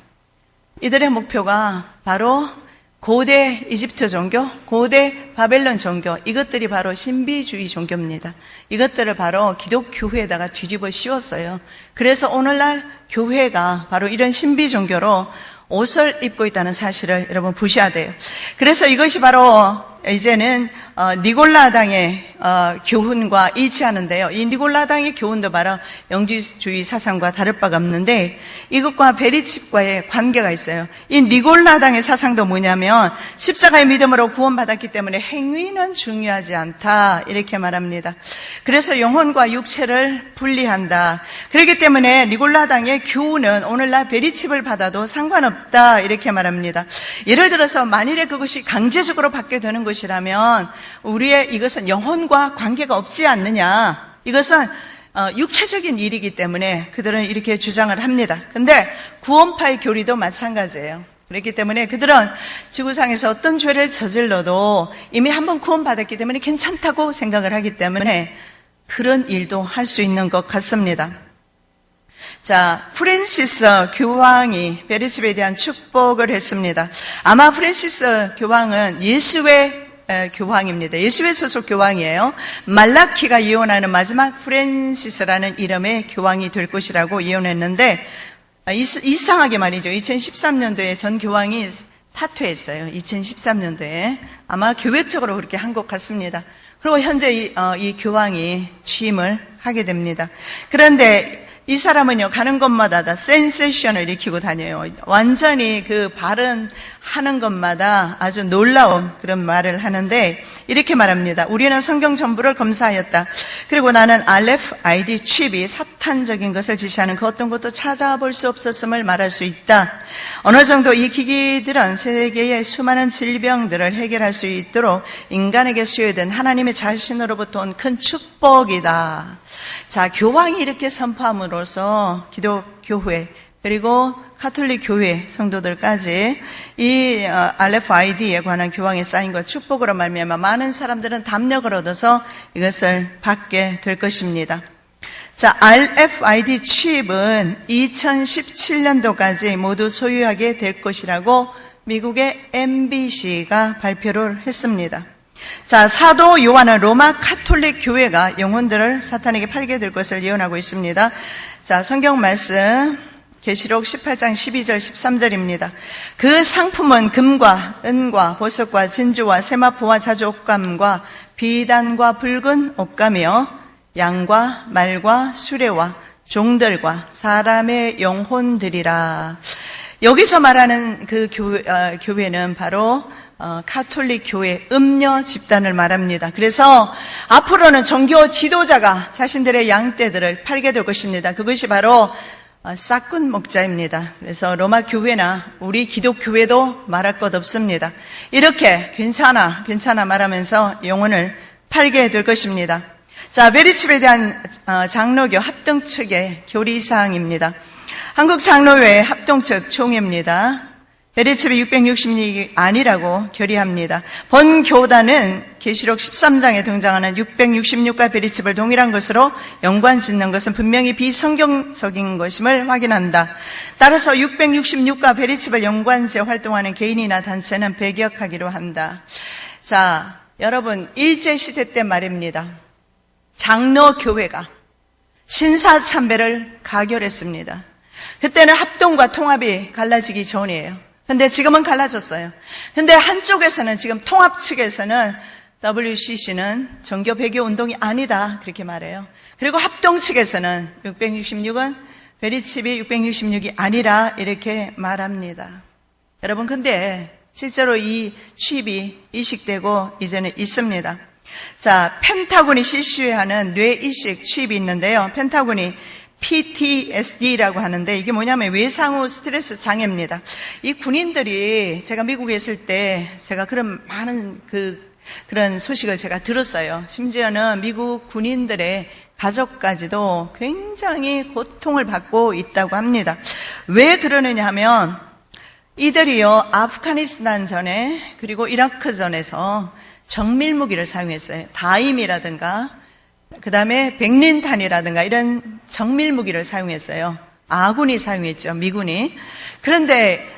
이들의 목표가 바로 고대 이집트 종교, 고대 바벨론 종교, 이것들이 바로 신비주의 종교입니다. 이것들을 바로 기독교회에다가 뒤집어 씌웠어요. 그래서 오늘날 교회가 바로 이런 신비 종교로 옷을 입고 있다는 사실을 여러분 보셔야 돼요. 그래서 이것이 바로 이제는 니골라당의 교훈과 일치하는데요. 이 니골라당의 교훈도 바로 영지주의 사상과 다를 바가 없는데 이것과 베리칩과의 관계가 있어요. 이 니골라당의 사상도 뭐냐면 십자가의 믿음으로 구원받았기 때문에 행위는 중요하지 않다 이렇게 말합니다. 그래서 영혼과 육체를 분리한다. 그렇기 때문에 니골라당의 교훈은 오늘날 베리칩을 받아도 상관없다 이렇게 말합니다. 예를 들어서 만일에 그것이 강제적으로 받게 되는 것이라면 우리의 이것은 영혼과 관계가 없지 않느냐. 이것은 육체적인 일이기 때문에 그들은 이렇게 주장을 합니다. 근데 구원파의 교리도 마찬가지예요. 그렇기 때문에 그들은 지구상에서 어떤 죄를 저질러도 이미 한번 구원받았기 때문에 괜찮다고 생각을 하기 때문에 그런 일도 할 수 있는 것 같습니다. 자, 프랜시스 교황이 베리칩에 대한 축복을 했습니다. 아마 프랜시스 교황은 예수의 교황입니다. 예수의 소속 교황이에요. 말라키가 예언하는 마지막 프랜시스라는 이름의 교황이 될 것이라고 예언했는데 이상하게 말이죠. 2013년도에 전 교황이 사퇴했어요. 2013년도에 아마 계획적으로 그렇게 한 것 같습니다. 그리고 현재 이 교황이 취임을 하게 됩니다. 그런데 이 사람은요, 가는 곳마다 다 센세이션을 일으키고 다녀요. 완전히 그 발언하는 것마다 아주 놀라운 그런 말을 하는데, 이렇게 말합니다. 우리는 성경 전부를 검사하였다. 그리고 나는 RFID 칩이 사탄적인 것을 지시하는 그 어떤 것도 찾아볼 수 없었음을 말할 수 있다. 어느 정도 이 기기들은 세계의 수많은 질병들을 해결할 수 있도록 인간에게 수여된 하나님의 자신으로부터 온 큰 축복이다. 자, 교황이 이렇게 선포함으로써 기독교회 그리고 가톨릭 교회 성도들까지 이 RFID에 관한 교황의 사인과 축복으로 말미암아 많은 사람들은 담력을 얻어서 이것을 받게 될 것입니다. 자, RFID 칩은 2017년도까지 모두 소유하게 될 것이라고 미국의 MBC가 발표를 했습니다. 자, 사도 요한은 로마 가톨릭 교회가 영혼들을 사탄에게 팔게 될 것을 예언하고 있습니다. 자, 성경 말씀 계시록 18장 12절 13절입니다. 그 상품은 금과 은과 보석과 진주와 세마포와 자주옥감과 비단과 붉은 옷감이요 양과 말과 수레와 종들과 사람의 영혼들이라. 여기서 말하는 그 교회는 바로 가톨릭 교회 음녀 집단을 말합니다. 그래서 앞으로는 종교 지도자가 자신들의 양떼들을 팔게 될 것입니다. 그것이 바로 싹군 목자입니다. 그래서 로마 교회나 우리 기독교회도 말할 것 없습니다. 이렇게 괜찮아 말하면서 영혼을 팔게 될 것입니다. 자, 베리칩에 대한 장로교 합동 측의 교리사항입니다. 한국장로회 합동 측 총회입니다. 베리칩이 666이 아니라고 결의합니다. 본교단은 계시록 13장에 등장하는 666과 베리칩을 동일한 것으로 연관짓는 것은 분명히 비성경적인 것임을 확인한다. 따라서 666과 베리칩을 연관지어 활동하는 개인이나 단체는 배격하기로 한다. 자, 여러분, 일제시대 때 말입니다. 장로교회가 신사참배를 가결했습니다. 그때는 합동과 통합이 갈라지기 전이에요. 근데 지금은 갈라졌어요. 근데 한쪽에서는 지금 통합 측에서는 WCC는 정교 배교 운동이 아니다 그렇게 말해요. 그리고 합동 측에서는 666은 베리칩이 666이 아니라 이렇게 말합니다. 여러분, 근데 실제로 이 취입이 이식되고 이제는 있습니다. 자, 펜타곤이 실시하는 뇌이식 취입이 있는데요. 펜타곤이 PTSD라고 하는데 이게 뭐냐면 외상후 스트레스 장애입니다. 이 군인들이 제가 미국에 있을 때 제가 그런 많은 그런 소식을 제가 들었어요. 심지어는 미국 군인들의 가족까지도 굉장히 고통을 받고 있다고 합니다. 왜 그러느냐 하면 이들이요, 아프가니스탄 전에 그리고 이라크 전에서 정밀 무기를 사용했어요. 다임이라든가 그 다음에 백린탄이라든가 이런 정밀 무기를 사용했어요. 아군이 사용했죠, 미군이. 그런데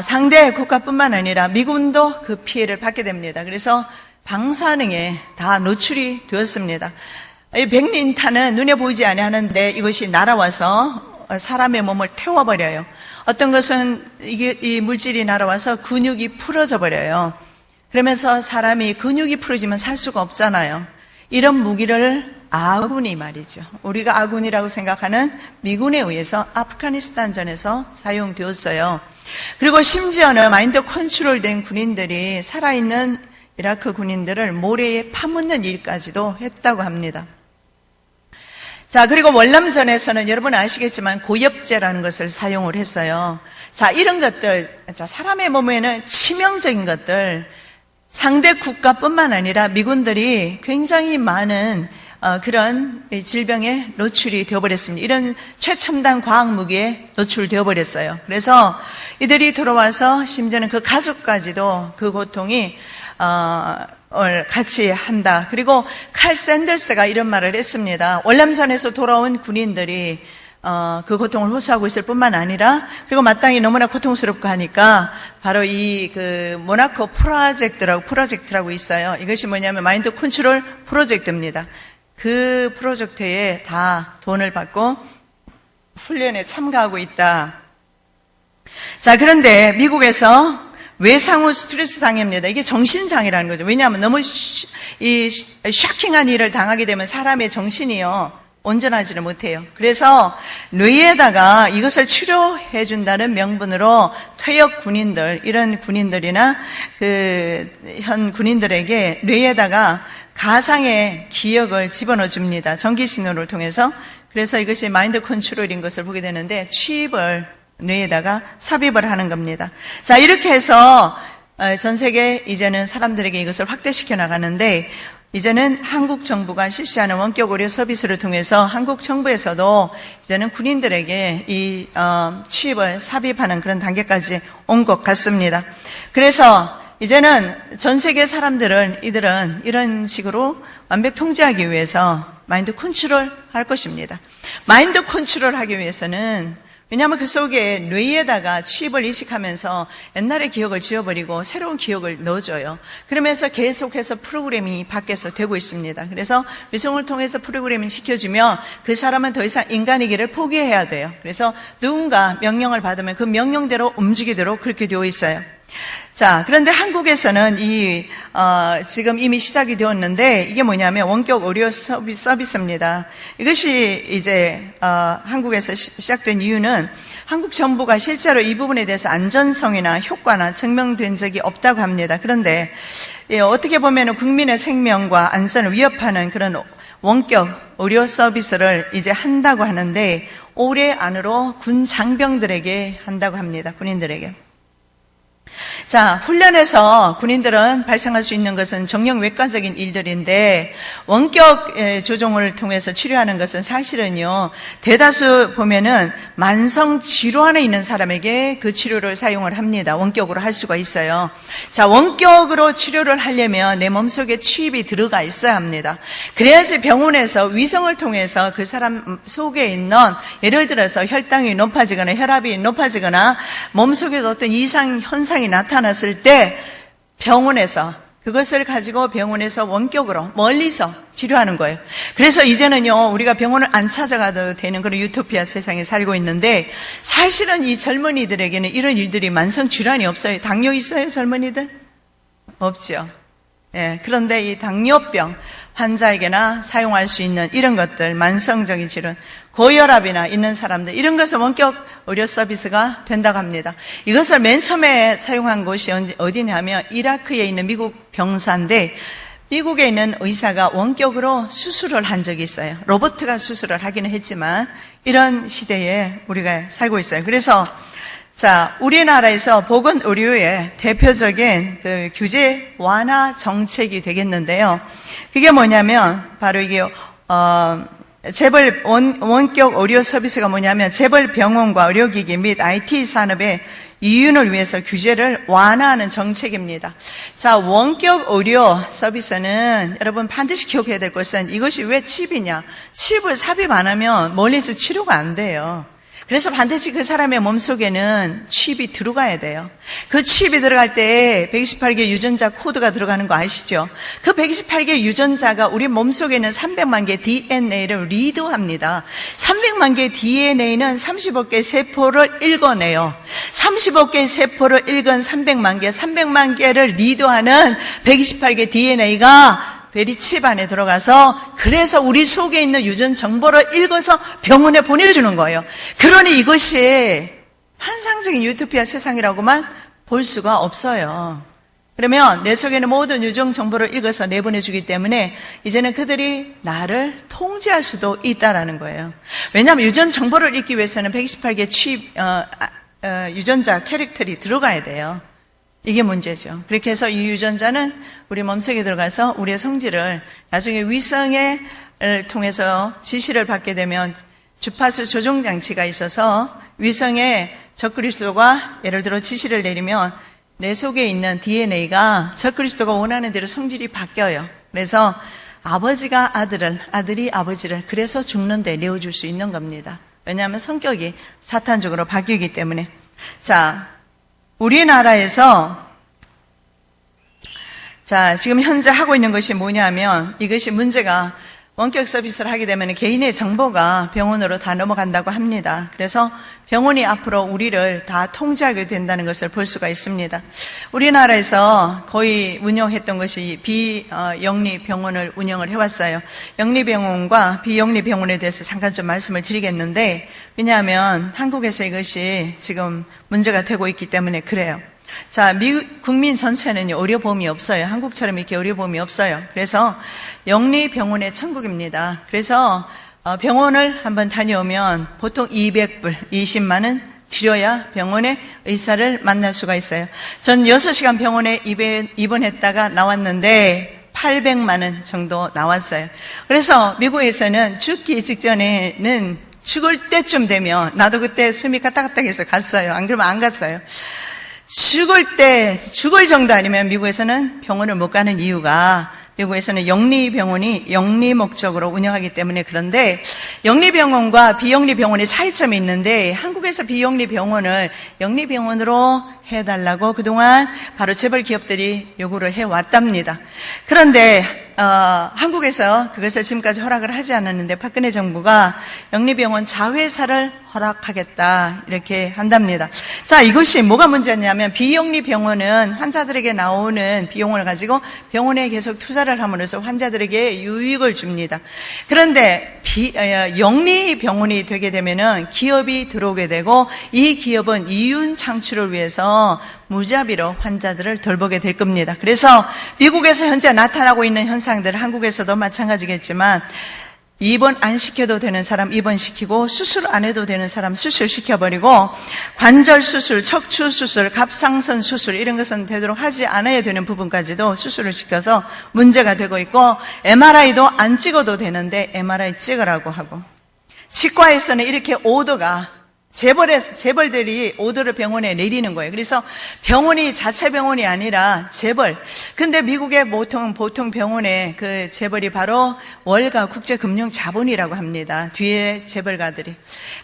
상대 국가뿐만 아니라 미군도 그 피해를 받게 됩니다. 그래서 방사능에 다 노출이 되었습니다. 이 백린탄은 눈에 보이지 아니하는데 이것이 날아와서 사람의 몸을 태워버려요. 어떤 것은 이 물질이 날아와서 근육이 풀어져 버려요. 그러면서 사람이 근육이 풀어지면 살 수가 없잖아요. 이런 무기를 아군이 말이죠. 우리가 아군이라고 생각하는 미군에 의해서 아프가니스탄전에서 사용되었어요. 그리고 심지어는 마인드 컨트롤된 군인들이 살아있는 이라크 군인들을 모래에 파묻는 일까지도 했다고 합니다. 자, 그리고 월남전에서는 여러분 아시겠지만 고엽제라는 것을 사용을 했어요. 자, 이런 것들, 사람의 몸에는 치명적인 것들, 상대 국가뿐만 아니라 미군들이 굉장히 많은 그런 질병에 노출이 되어버렸습니다. 이런 최첨단 과학 무기에 노출되어 버렸어요. 그래서 이들이 돌아와서 심지어는 그 가족까지도 그 고통이 같이 한다. 그리고 칼 샌더스가 이런 말을 했습니다. 월남전에서 돌아온 군인들이 그 고통을 호소하고 있을 뿐만 아니라, 그리고 마땅히 너무나 고통스럽고 하니까 바로 이 모나코 프로젝트라고 있어요. 이것이 뭐냐면 마인드 컨트롤 프로젝트입니다. 그 프로젝트에 다 돈을 받고 훈련에 참가하고 있다. 자, 그런데 미국에서 외상후 스트레스 장애입니다. 이게 정신장애라는 거죠. 왜냐하면 너무 쇼킹한 일을 당하게 되면 사람의 정신이요, 온전하지는 못해요. 그래서 뇌에다가 이것을 치료해 준다는 명분으로 퇴역 군인들, 이런 군인들이나 현 군인들에게 뇌에다가 가상의 기억을 집어넣어 줍니다. 전기 신호를 통해서. 그래서 이것이 마인드 컨트롤인 것을 보게 되는데 취입을 뇌에다가 삽입을 하는 겁니다. 자, 이렇게 해서 전 세계 이제는 사람들에게 이것을 확대시켜 나가는데, 이제는 한국 정부가 실시하는 원격 의료 서비스를 통해서 한국 정부에서도 이제는 군인들에게 이 취입을 삽입하는 그런 단계까지 온 것 같습니다. 그래서 이제는 전 세계 이들은 이런 식으로 완벽 통제하기 위해서 마인드 컨트롤 할 것입니다. 마인드 컨트롤 하기 위해서는, 왜냐하면 그 속에 뇌에다가 취입을 이식하면서 옛날의 기억을 지워버리고 새로운 기억을 넣어줘요. 그러면서 계속해서 프로그래밍이 밖에서 되고 있습니다. 그래서 위성을 통해서 프로그래밍 시켜주면 그 사람은 더 이상 인간이기를 포기해야 돼요. 그래서 누군가 명령을 받으면 그 명령대로 움직이도록 그렇게 되어 있어요. 자, 그런데 한국에서는 지금 이미 시작이 되었는데, 이게 뭐냐면 원격 의료 서비스입니다. 이것이 이제 한국에서 시작된 이유는 한국 정부가 실제로 이 부분에 대해서 안전성이나 효과나 증명된 적이 없다고 합니다. 그런데 어떻게 보면 국민의 생명과 안전을 위협하는 그런 원격 의료 서비스를 이제 한다고 하는데, 올해 안으로 군 장병들에게 한다고 합니다. 군인들에게. 자, 훈련에서 군인들은 발생할 수 있는 것은 정형외과적인 일들인데 원격 조종을 통해서 치료하는 것은 사실은요, 대다수 보면은 만성 질환에 있는 사람에게 그 치료를 사용을 합니다. 원격으로 할 수가 있어요. 자, 원격으로 치료를 하려면 내 몸속에 칩이 들어가 있어야 합니다. 그래야지 병원에서 위성을 통해서 그 사람 속에 있는, 예를 들어서 혈당이 높아지거나 혈압이 높아지거나 몸속에 어떤 이상 현상이 나타났을 때 병원에서 그것을 가지고 병원에서 원격으로 멀리서 치료하는 거예요. 그래서 이제는요, 우리가 병원을 안 찾아가도 되는 그런 유토피아 세상에 살고 있는데, 사실은 이 젊은이들에게는 이런 일들이 만성 질환이 없어요. 당뇨 있어요, 젊은이들? 없죠. 예, 그런데 이 당뇨병 환자에게나 사용할 수 있는 이런 것들, 만성적인 질환, 고혈압이나 있는 사람들, 이런 것은 원격 의료 서비스가 된다고 합니다. 이것을 맨 처음에 사용한 곳이 어디냐면 이라크에 있는 미국 병사인데, 미국에 있는 의사가 원격으로 수술을 한 적이 있어요. 로봇가 수술을 하기는 했지만 이런 시대에 우리가 살고 있어요. 그래서 자, 우리나라에서 보건의료의 대표적인 그 규제 완화 정책이 되겠는데요. 그게 뭐냐면 바로 이게 재벌 원격 의료 서비스가 뭐냐면 재벌 병원과 의료기기 및 IT 산업의 이윤을 위해서 규제를 완화하는 정책입니다. 자, 원격 의료 서비스는 여러분 반드시 기억해야 될 것은 이것이 왜 칩이냐? 칩을 삽입 안 하면 멀리서 치료가 안 돼요. 그래서 반드시 그 사람의 몸속에는 칩이 들어가야 돼요. 그 칩이 들어갈 때 128개 유전자 코드가 들어가는 거 아시죠? 그 128개 유전자가 우리 몸속에 있는 300만 개 DNA를 리드합니다. 300만 개 DNA는 30억 개 세포를 읽어내요. 30억 개 세포를 읽은 300만 개를 리드하는 128개 DNA가 베리칩 안에 들어가서, 그래서 우리 속에 있는 유전 정보를 읽어서 병원에 보내주는 거예요. 그러니 이것이 환상적인 유토피아 세상이라고만 볼 수가 없어요. 그러면 내 속에 있는 모든 유전 정보를 읽어서 내보내주기 때문에 이제는 그들이 나를 통제할 수도 있다라는 거예요. 왜냐하면 유전 정보를 읽기 위해서는 128개 칩 유전자 캐릭터리 들어가야 돼요. 이게 문제죠. 그렇게 해서 이 유전자는 우리 몸속에 들어가서 우리의 성질을 나중에 위성을 통해서 지시를 받게 되면 주파수 조종 장치가 있어서 위성에 적그리스도가 예를 들어 지시를 내리면 내 속에 있는 DNA가 적그리스도가 원하는 대로 성질이 바뀌어요. 그래서 아버지가 아들을, 아들이 아버지를, 그래서 죽는데 내어줄 수 있는 겁니다. 왜냐하면 성격이 사탄적으로 바뀌기 때문에. 자, 우리나라에서 지금 현재 하고 있는 것이 뭐냐면, 이것이 문제가 원격 서비스를 하게 되면 개인의 정보가 병원으로 다 넘어간다고 합니다. 그래서 병원이 앞으로 우리를 다 통제하게 된다는 것을 볼 수가 있습니다. 우리나라에서 거의 운영했던 것이 비영리병원을 운영을 해왔어요. 영리병원과 비영리병원에 대해서 잠깐 좀 말씀을 드리겠는데, 왜냐하면 한국에서 이것이 지금 문제가 되고 있기 때문에 그래요. 자, 미국 국민 전체는 의료보험이 없어요. 한국처럼 이렇게 의료보험이 없어요. 그래서 영리병원의 천국입니다. 그래서 병원을 한번 다녀오면 보통 200불, 20만 원 들여야 병원의 의사를 만날 수가 있어요. 전 6시간 병원에 입원했다가 나왔는데 800만 원 정도 나왔어요. 그래서 미국에서는 죽기 직전에는 죽을 때쯤 되면, 나도 그때 숨이 까딱까딱해서 갔어요. 안 그러면 안 갔어요. 죽을 정도 아니면 미국에서는 병원을 못 가는 이유가, 미국에서는 영리병원이 영리 목적으로 운영하기 때문에. 그런데 영리병원과 비영리병원의 차이점이 있는데, 한국에서 비영리병원을 영리병원으로 해달라고 그동안 바로 재벌 기업들이 요구를 해왔답니다. 그런데 한국에서 그것을 지금까지 허락을 하지 않았는데, 박근혜 정부가 영리병원 자회사를 허락하겠다 이렇게 한답니다. 자, 이것이 뭐가 문제냐면, 비영리병원은 환자들에게 나오는 비용을 가지고 병원에 계속 투자를 함으로써 환자들에게 유익을 줍니다. 그런데 영리병원이 되게 되면은 기업이 들어오게 되고, 이 기업은 이윤 창출을 위해서 무자비로 환자들을 돌보게 될 겁니다. 그래서 미국에서 현재 나타나고 있는 현상들, 한국에서도 마찬가지겠지만, 입원 안 시켜도 되는 사람 입원시키고 수술 안 해도 되는 사람 수술시켜버리고 관절 수술, 척추 수술, 갑상선 수술 이런 것은 되도록 하지 않아야 되는 부분까지도 수술을 시켜서 문제가 되고 있고 MRI도 안 찍어도 되는데 MRI 찍으라고 하고 치과에서는 이렇게 오더가 재벌들이 오더를 병원에 내리는 거예요. 그래서 병원이 자체 병원이 아니라 재벌. 근데 미국의 보통 병원의 그 재벌이 바로 월가 국제금융자본이라고 합니다. 뒤에 재벌가들이.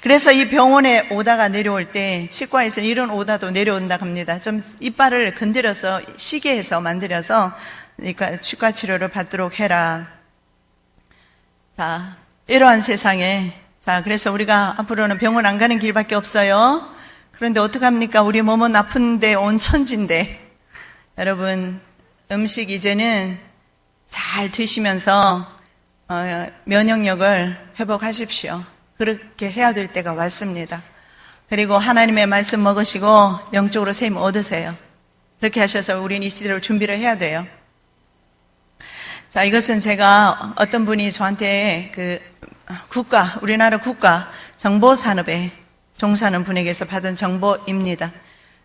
그래서 이 병원에 오다가 내려올 때 치과에서는 이런 오다도 내려온다고 합니다. 좀 이빨을 건드려서 시계해서 만들어서 그러니까 치과 치료를 받도록 해라. 자, 이러한 세상에 자, 그래서 우리가 앞으로는 병원 안 가는 길밖에 없어요. 그런데 어떡합니까? 우리 몸은 아픈데 온 천진데. 여러분, 음식 이제는 잘 드시면서 면역력을 회복하십시오. 그렇게 해야 될 때가 왔습니다. 그리고 하나님의 말씀 먹으시고 영적으로 셈 얻으세요. 그렇게 하셔서 우리는 이 시대를 준비를 해야 돼요. 자, 이것은 제가 어떤 분이 저한테 우리나라 국가 정보산업에 종사하는 분에게서 받은 정보입니다.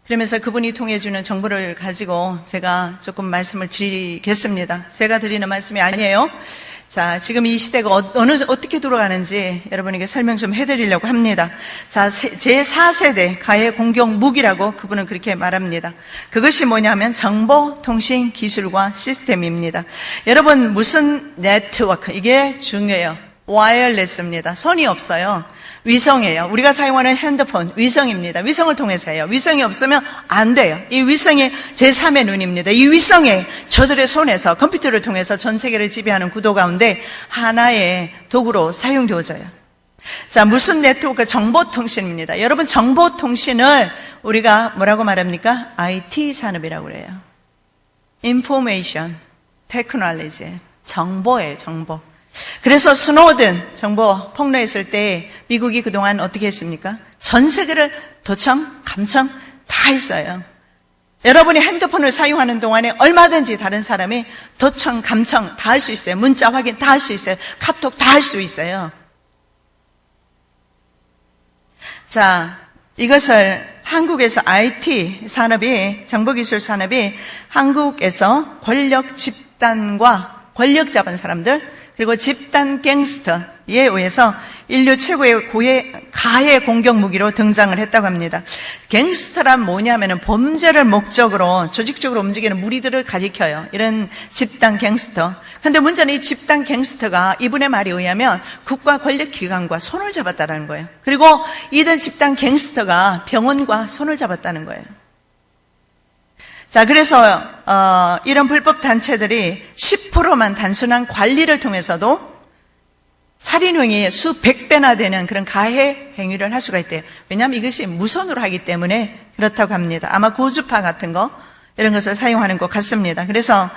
그러면서 그분이 통해주는 정보를 가지고 제가 조금 말씀을 드리겠습니다. 제가 드리는 말씀이 아니에요. 자, 지금 이 시대가 어떻게 돌아가는지 여러분에게 설명 좀 해드리려고 합니다. 자, 제4세대 가해 공격 무기라고 그분은 그렇게 말합니다. 그것이 뭐냐면 정보통신 기술과 시스템입니다. 여러분, 무슨 네트워크, 이게 중요해요. 와이어리스입니다. 선이 없어요. 위성이에요. 우리가 사용하는 핸드폰, 위성입니다. 위성을 통해서 해요. 위성이 없으면 안 돼요. 이 위성이 제3의 눈입니다. 이 위성이 저들의 손에서 컴퓨터를 통해서 전 세계를 지배하는 구도 가운데 하나의 도구로 사용되어져요. 자, 무슨 네트워크? 정보통신입니다. 여러분, 정보통신을 우리가 뭐라고 말합니까? IT 산업이라고 그래요. Information, Technology, 정보예요, 정보. 그래서 스노든 정보 폭로했을 때 미국이 그동안 어떻게 했습니까? 전 세계를 도청, 감청 다 했어요. 여러분이 핸드폰을 사용하는 동안에 얼마든지 다른 사람이 도청, 감청 다 할 수 있어요. 문자 확인 다 할 수 있어요. 카톡 다 할 수 있어요. 자, 이것을 한국에서 IT 산업이, 정보기술 산업이 한국에서 권력 집단과 권력 잡은 사람들 그리고 집단 갱스터에 의해서 인류 최고의 가해 공격 무기로 등장을 했다고 합니다. 갱스터란 뭐냐면은 범죄를 목적으로 조직적으로 움직이는 무리들을 가리켜요. 이런 집단 갱스터. 근데 문제는 이 집단 갱스터가 이분의 말에 의하면 국가 권력기관과 손을 잡았다는 거예요. 그리고 이들 집단 갱스터가 병원과 손을 잡았다는 거예요. 자, 그래서 이런 불법 단체들이 10%만 단순한 관리를 통해서도 살인행위의 수백 배나 되는 그런 가해 행위를 할 수가 있대요. 왜냐하면 이것이 무선으로 하기 때문에 그렇다고 합니다. 아마 고주파 같은 거 이런 것을 사용하는 것 같습니다. 그래서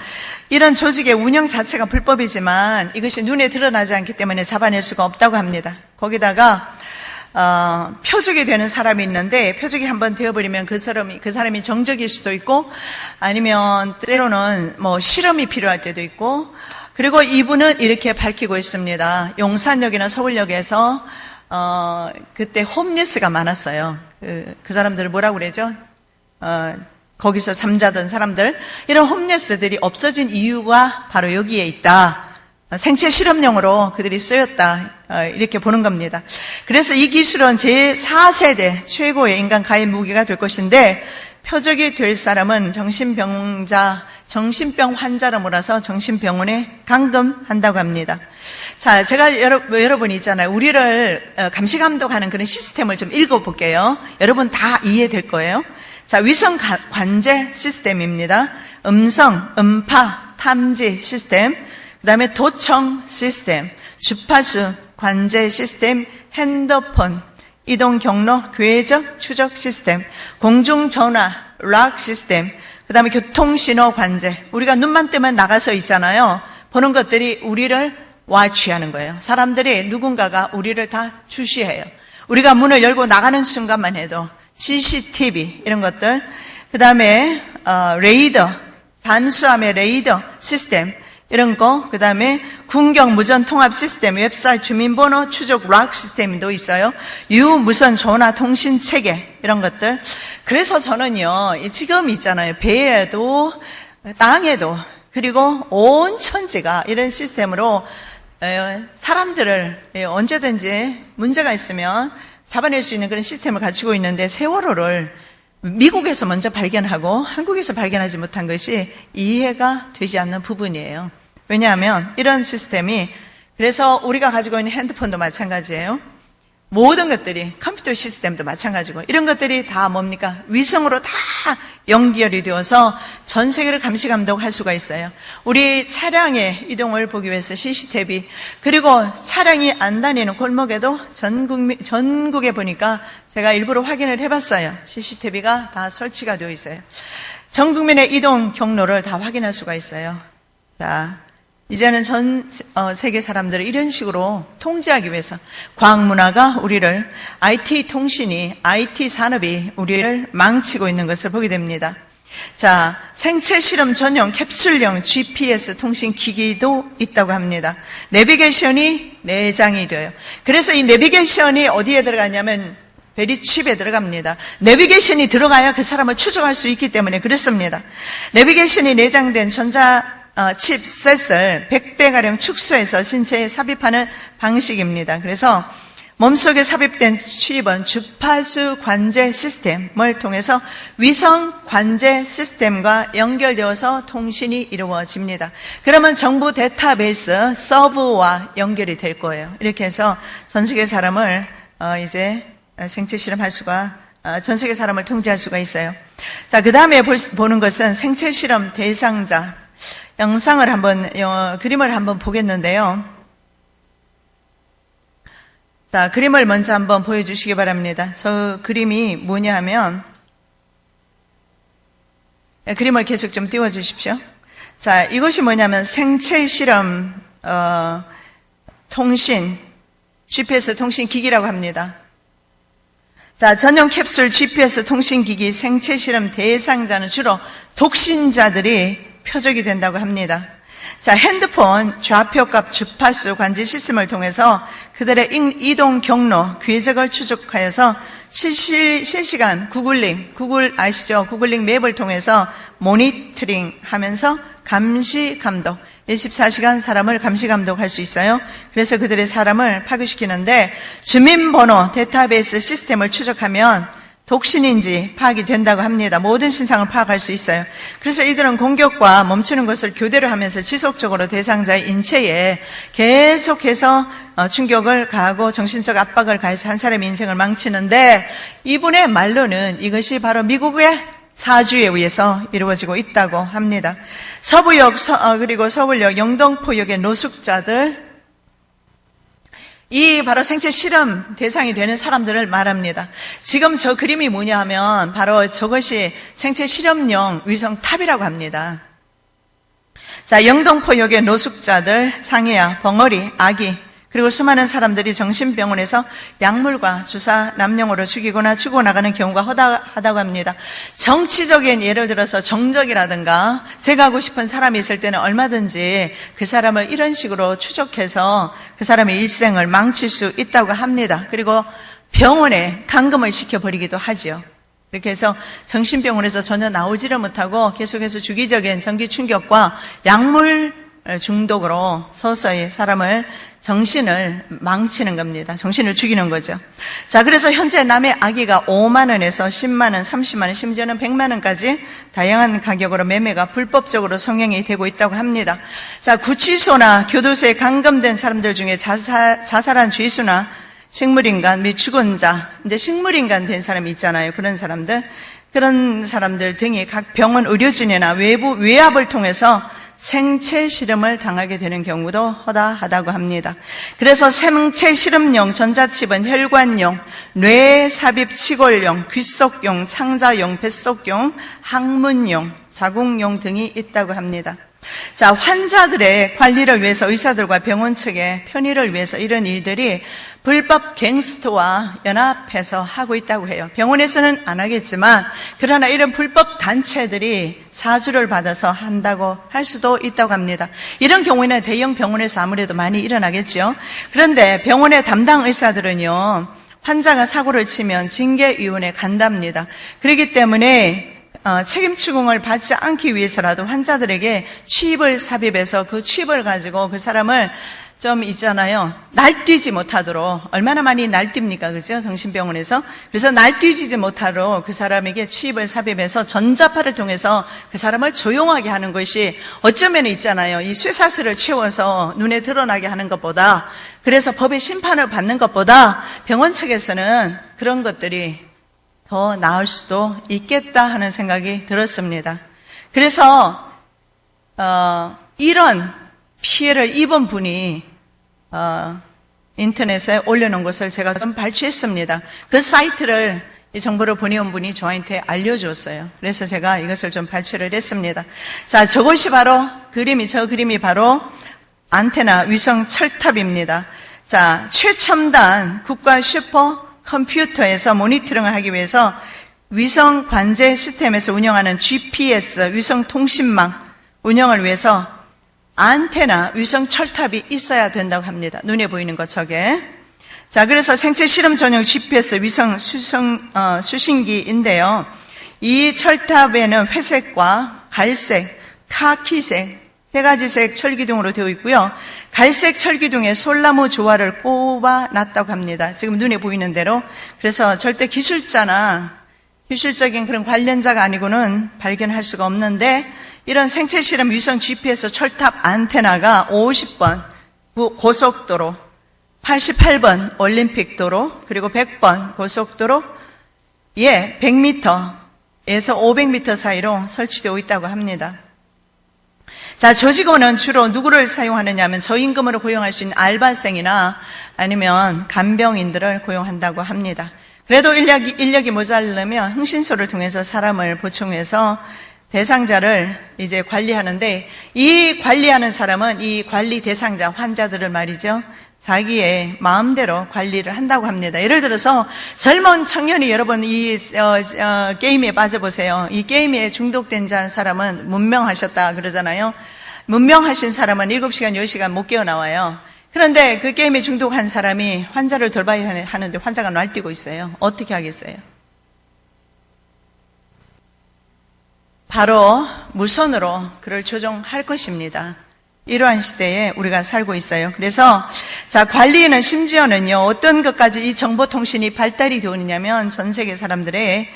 이런 조직의 운영 자체가 불법이지만 이것이 눈에 드러나지 않기 때문에 잡아낼 수가 없다고 합니다. 거기다가 표적이 되는 사람이 있는데 표적이 한번 되어버리면 그 사람이 정적일 수도 있고 아니면 때로는 뭐 실험이 필요할 때도 있고 그리고 이분은 이렇게 밝히고 있습니다. 용산역이나 서울역에서 그때 홈리스가 많았어요. 그 사람들을 뭐라고 그러죠? 거기서 잠자던 사람들. 이런 홈리스들이 없어진 이유가 바로 여기에 있다. 생체 실험용으로 그들이 쓰였다. 이렇게 보는 겁니다. 그래서 이 기술은 제4세대 최고의 인간 가해 무기가 될 것인데 표적이 될 사람은 정신병 환자로 몰아서 정신병원에 감금한다고 합니다. 자, 제가 여러분이 있잖아요. 우리를 감시감독하는 그런 시스템을 좀 읽어볼게요. 여러분 다 이해될 거예요. 자, 위성 관제 시스템입니다. 음성, 음파, 탐지 시스템, 그 다음에 도청 시스템, 주파수 관제 시스템, 핸드폰, 이동 경로, 궤적 추적 시스템, 공중전화, 락 시스템, 그 다음에 교통신호 관제. 우리가 눈만 뜨면 나가서 있잖아요. 보는 것들이 우리를 와치하는 거예요. 사람들이 누군가가 우리를 다 주시해요. 우리가 문을 열고 나가는 순간만 해도 CCTV 이런 것들, 그 다음에 레이더, 잠수함의 레이더 시스템, 이런 거, 그 다음에 군경 무전 통합 시스템, 웹사이트 주민번호 추적 락 시스템도 있어요. 유무선 전화 통신 체계, 이런 것들. 그래서 저는요, 지금 있잖아요. 배에도, 땅에도, 그리고 온 천지가 이런 시스템으로 사람들을 언제든지 문제가 있으면 잡아낼 수 있는 그런 시스템을 갖추고 있는데, 세월호를 미국에서 먼저 발견하고 한국에서 발견하지 못한 것이 이해가 되지 않는 부분이에요. 왜냐하면 이런 시스템이, 그래서 우리가 가지고 있는 핸드폰도 마찬가지예요. 모든 것들이, 컴퓨터 시스템도 마찬가지고, 이런 것들이 다 뭡니까? 위성으로 다 연결이 되어서 전 세계를 감시 감독할 수가 있어요. 우리 차량의 이동을 보기 위해서 CCTV, 그리고 차량이 안 다니는 골목에도 전국에 보니까 제가 일부러 확인을 해봤어요. CCTV가 다 설치가 되어 있어요. 전 국민의 이동 경로를 다 확인할 수가 있어요. 자, 이제는 전 세계 사람들을 이런 식으로 통제하기 위해서 과학문화가 우리를, IT 통신이, IT 산업이 우리를 망치고 있는 것을 보게 됩니다. 자, 생체 실험 전용 캡슐형 GPS 통신 기기도 있다고 합니다. 내비게이션이 내장이 돼요. 그래서 이 내비게이션이 어디에 들어가냐면 베리칩에 들어갑니다. 내비게이션이 들어가야 그 사람을 추적할 수 있기 때문에 그렇습니다. 내비게이션이 내장된 칩셋을 100배가량 축소해서 신체에 삽입하는 방식입니다. 그래서 몸속에 삽입된 칩은 주파수 관제 시스템을 통해서 위성 관제 시스템과 연결되어서 통신이 이루어집니다. 그러면 정부 데이터베이스 서버와 연결이 될 거예요. 이렇게 해서 전 세계 사람을 이제 생체 실험할 수가, 전 세계 사람을 통제할 수가 있어요. 자, 그 다음에 보는 것은 생체 실험 대상자. 영상을 한번, 그림을 한번 보겠는데요. 자, 그림을 먼저 한번 보여주시기 바랍니다. 저 그림이 뭐냐 하면, 그림을 계속 좀 띄워주십시오. 자, 이것이 뭐냐면 생체 실험, 통신, GPS 통신 기기라고 합니다. 자, 전용 캡슐 GPS 통신 기기 생체 실험 대상자는 주로 독신자들이 표적이 된다고 합니다. 자, 핸드폰 좌표값 주파수 관제 시스템을 통해서 그들의 이동 경로, 궤적을 추적하여서 실시간 구글 아시죠? 구글링 맵을 통해서 모니터링 하면서 감시 감독, 24시간 사람을 감시 감독할 수 있어요. 그래서 그들의 사람을 파괴시키는데, 주민번호 데이터베이스 시스템을 추적하면 독신인지 파악이 된다고 합니다. 모든 신상을 파악할 수 있어요. 그래서 이들은 공격과 멈추는 것을 교대로 하면서 지속적으로 대상자의 인체에 계속해서 충격을 가하고 정신적 압박을 가해서 한 사람의 인생을 망치는데, 이분의 말로는 이것이 바로 미국의 사주에 의해서 이루어지고 있다고 합니다. 서부역, 그리고 서울역, 영등포역의 노숙자들, 이 바로 생체 실험 대상이 되는 사람들을 말합니다. 지금 저 그림이 뭐냐 하면 바로 저것이 생체 실험용 위성탑이라고 합니다. 자, 영등포역의 노숙자들, 장애아, 벙어리, 아기, 그리고 수많은 사람들이 정신병원에서 약물과 주사, 남용으로 죽이거나 죽어나가는 경우가 허다하다고 합니다. 정치적인, 예를 들어서 정적이라든가 제가 하고 싶은 사람이 있을 때는 얼마든지 그 사람을 이런 식으로 추적해서 그 사람의 일생을 망칠 수 있다고 합니다. 그리고 병원에 감금을 시켜버리기도 하죠. 이렇게 해서 정신병원에서 전혀 나오지를 못하고 계속해서 주기적인 전기 충격과 약물 중독으로 서서히 사람을, 정신을 망치는 겁니다. 정신을 죽이는 거죠. 자, 그래서 현재 남의 아기가 5만 원에서 10만 원, 30만 원, 심지어는 100만 원까지 다양한 가격으로 매매가 불법적으로 성행이 되고 있다고 합니다. 자, 구치소나 교도소에 감금된 사람들 중에 자살한 죄수나 식물인간 및 죽은 자, 이제 식물인간 된 사람이 있잖아요. 그런 사람들 등이 각 병원 의료진이나 외부 외압을 통해서 생체 실험을 당하게 되는 경우도 허다하다고 합니다. 그래서 생체 실험용 전자칩은 혈관용, 뇌 삽입 치골용, 귓속용, 창자용, 뱃속용, 항문용, 자궁용 등이 있다고 합니다. 자, 환자들의 관리를 위해서 의사들과 병원 측의 편의를 위해서 이런 일들이 불법 갱스터와 연합해서 하고 있다고 해요. 병원에서는 안 하겠지만 그러나 이런 불법 단체들이 사주를 받아서 한다고 할 수도 있다고 합니다. 이런 경우에는 대형 병원에서 아무래도 많이 일어나겠죠. 그런데 병원의 담당 의사들은요, 환자가 사고를 치면 징계위원회에 간답니다. 그렇기 때문에 책임 추궁을 받지 않기 위해서라도 환자들에게 칩을 삽입해서 그 칩을 가지고 그 사람을 좀 있잖아요. 날뛰지 못하도록. 얼마나 많이 날뜁니까? 그죠? 정신병원에서. 그래서 날뛰지 못하도록 그 사람에게 칩을 삽입해서 전자파를 통해서 그 사람을 조용하게 하는 것이 어쩌면 있잖아요. 이 쇠사슬을 채워서 눈에 드러나게 하는 것보다, 그래서 법의 심판을 받는 것보다 병원 측에서는 그런 것들이 더 나을 수도 있겠다 하는 생각이 들었습니다. 그래서 이런 피해를 입은 분이 인터넷에 올려놓은 것을 제가 좀 발췌했습니다. 그 사이트를, 이 정보를 보내온 분이 저한테 알려주었어요. 그래서 제가 이것을 좀 발췌를 했습니다. 자, 저것이 바로 저 그림이 바로 안테나 위성 철탑입니다. 자, 최첨단 국가 슈퍼 컴퓨터에서 모니터링을 하기 위해서 위성 관제 시스템에서 운영하는 GPS 위성 통신망 운영을 위해서 안테나 위성 철탑이 있어야 된다고 합니다. 눈에 보이는 것 저게. 자, 그래서 생체 실험 전용 GPS 위성 수신기인데요. 이 철탑에는 회색과 갈색, 카키색 세 가지 색 철기둥으로 되어 있고요. 갈색 철기둥에 솔나무 조화를 꼽아 놨다고 합니다. 지금 눈에 보이는 대로. 그래서 절대 기술적인 그런 관련자가 아니고는 발견할 수가 없는데, 이런 생체 실험 위성 GPS 철탑 안테나가 50번 고속도로, 88번 올림픽도로, 그리고 100번 고속도로, 100m에서 500m 사이로 설치되어 있다고 합니다. 자, 조직원은 주로 누구를 사용하느냐 하면 저임금으로 고용할 수 있는 알바생이나 아니면 간병인들을 고용한다고 합니다. 그래도 인력이 모자르면 흥신소를 통해서 사람을 보충해서 대상자를 이제 관리하는데, 이 관리하는 사람은 이 관리 대상자 환자들을 말이죠, 자기의 마음대로 관리를 한다고 합니다. 예를 들어서 젊은 청년이 여러분 이 게임에 빠져보세요. 이 게임에 중독된 사람은 문명하셨다 그러잖아요. 문명하신 사람은 7시간, 10시간 못 깨어나와요. 그런데 그 게임에 중독한 사람이 환자를 돌봐야 하는데 환자가 날뛰고 있어요. 어떻게 하겠어요? 바로 무선으로 그를 조종할 것입니다. 이러한 시대에 우리가 살고 있어요. 그래서 자, 관리는 심지어는요, 어떤 것까지 이 정보통신이 발달이 되느냐면 전 세계 사람들의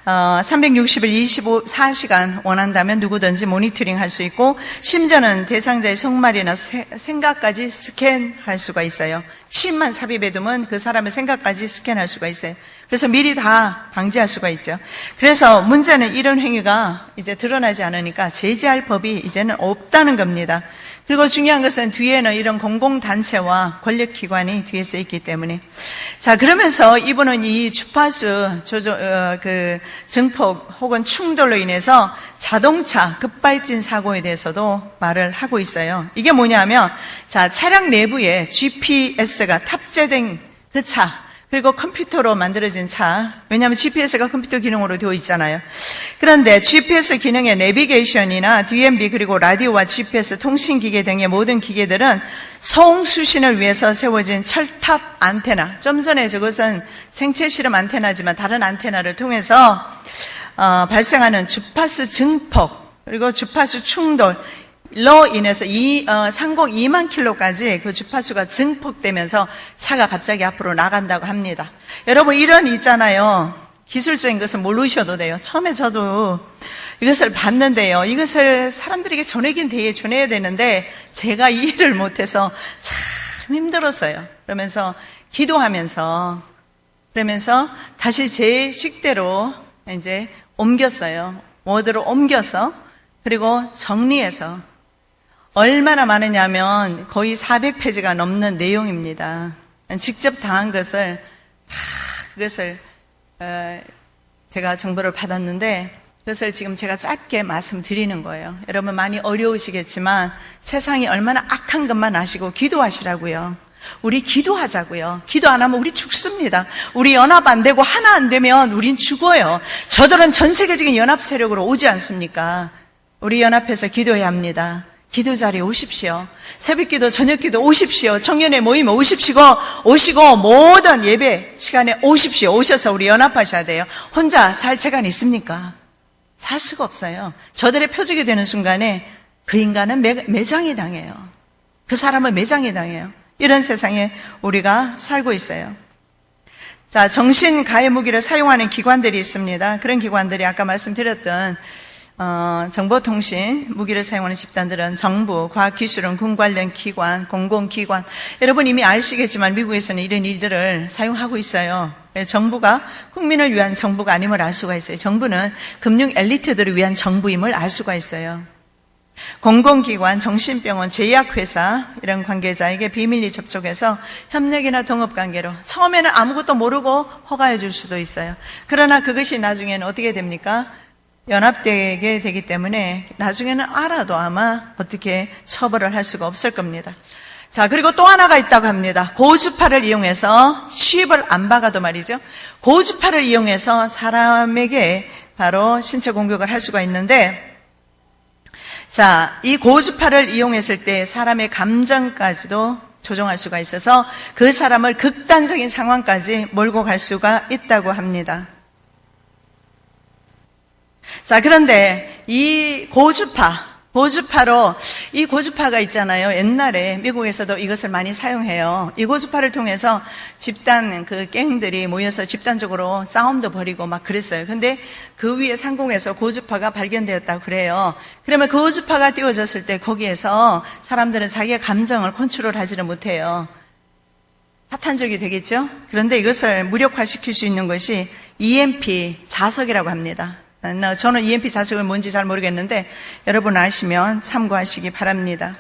360일 24시간 원한다면 누구든지 모니터링 할 수 있고, 심지어는 대상자의 속말이나 생각까지 스캔할 수가 있어요. 칩만 삽입해두면 그 사람의 생각까지 스캔할 수가 있어요. 그래서 미리 다 방지할 수가 있죠. 그래서 문제는 이런 행위가 이제 드러나지 않으니까 제재할 법이 이제는 없다는 겁니다. 그리고 중요한 것은 뒤에는 이런 공공단체와 권력기관이 뒤에서 있기 때문에. 자, 그러면서 이분은 이 주파수 증폭 혹은 충돌로 인해서 자동차 급발진 사고에 대해서도 말을 하고 있어요. 이게 뭐냐면, 자, 차량 내부에 GPS가 탑재된 그 차, 그리고 컴퓨터로 만들어진 차, 왜냐하면 GPS가 컴퓨터 기능으로 되어 있잖아요. 그런데 GPS 기능의 내비게이션이나 DMB 그리고 라디오와 GPS 통신기계 등의 모든 기계들은 송수신을 위해서 세워진 철탑 안테나, 좀 전에 저것은 생체 실험 안테나지만 다른 안테나를 통해서 발생하는 주파수 증폭 그리고 주파수 충돌 로 인해서 상공 2만 킬로까지 그 주파수가 증폭되면서 차가 갑자기 앞으로 나간다고 합니다. 여러분, 이런 있잖아요. 기술적인 것은 모르셔도 돼요. 처음에 저도 이것을 봤는데요. 이것을 사람들에게 전해야 되는데 제가 이해를 못해서 참 힘들었어요. 그러면서 기도하면서 그러면서 다시 제 식대로 이제 옮겼어요. 모드로 옮겨서 그리고 정리해서 얼마나 많으냐면 거의 400페이지가 넘는 내용입니다. 직접 당한 것을 다 그것을 제가 정보를 받았는데 그것을 지금 제가 짧게 말씀드리는 거예요. 여러분 많이 어려우시겠지만 세상이 얼마나 악한 것만 아시고 기도하시라고요. 우리 기도하자고요. 기도 안 하면 우리 죽습니다. 우리 연합 안 되고 하나 안 되면 우린 죽어요. 저들은 전 세계적인 연합 세력으로 오지 않습니까? 우리 연합해서 기도해야 합니다. 기도 자리에 오십시오. 새벽기도, 저녁기도 오십시오. 청년의 모임 오시고 모든 예배 시간에 오십시오. 오셔서 우리 연합하셔야 돼요. 혼자 살 재간 있습니까? 살 수가 없어요. 저들의 표적이 되는 순간에 그 인간은 매장이 당해요. 그 사람은 매장이 당해요. 이런 세상에 우리가 살고 있어요. 자, 정신 가해 무기를 사용하는 기관들이 있습니다. 그런 기관들이 아까 말씀드렸던 정보통신 무기를 사용하는 집단들은 정부, 과학기술은 군 관련 기관, 공공기관. 여러분 이미 아시겠지만 미국에서는 이런 일들을 사용하고 있어요. 정부가 국민을 위한 정부가 아님을 알 수가 있어요. 정부는 금융 엘리트들을 위한 정부임을 알 수가 있어요. 공공기관, 정신병원, 제약회사 이런 관계자에게 비밀리 접촉해서 협력이나 동업관계로 처음에는 아무것도 모르고 허가해 줄 수도 있어요. 그러나 그것이 나중에는 어떻게 됩니까? 연합되게 되기 때문에 나중에는 알아도 아마 어떻게 처벌을 할 수가 없을 겁니다. 자, 그리고 또 하나가 있다고 합니다. 고주파를 이용해서 취입을 안 박아도 말이죠. 고주파를 이용해서 사람에게 바로 신체 공격을 할 수가 있는데, 자, 이 고주파를 이용했을 때 사람의 감정까지도 조종할 수가 있어서 그 사람을 극단적인 상황까지 몰고 갈 수가 있다고 합니다. 자, 그런데 이 고주파로 이 고주파가 있잖아요. 옛날에 미국에서도 이것을 많이 사용해요. 이 고주파를 통해서 집단 갱들이 모여서 집단적으로 싸움도 벌이고 막 그랬어요. 근데 그 위에 상공에서 고주파가 발견되었다고 그래요. 그러면 그 고주파가 띄워졌을 때 거기에서 사람들은 자기의 감정을 컨트롤하지를 못해요. 사탄적이 되겠죠? 그런데 이것을 무력화시킬 수 있는 것이 EMP 자석이라고 합니다. 저는 EMP 자석은 뭔지 잘 모르겠는데 여러분 아시면 참고하시기 바랍니다.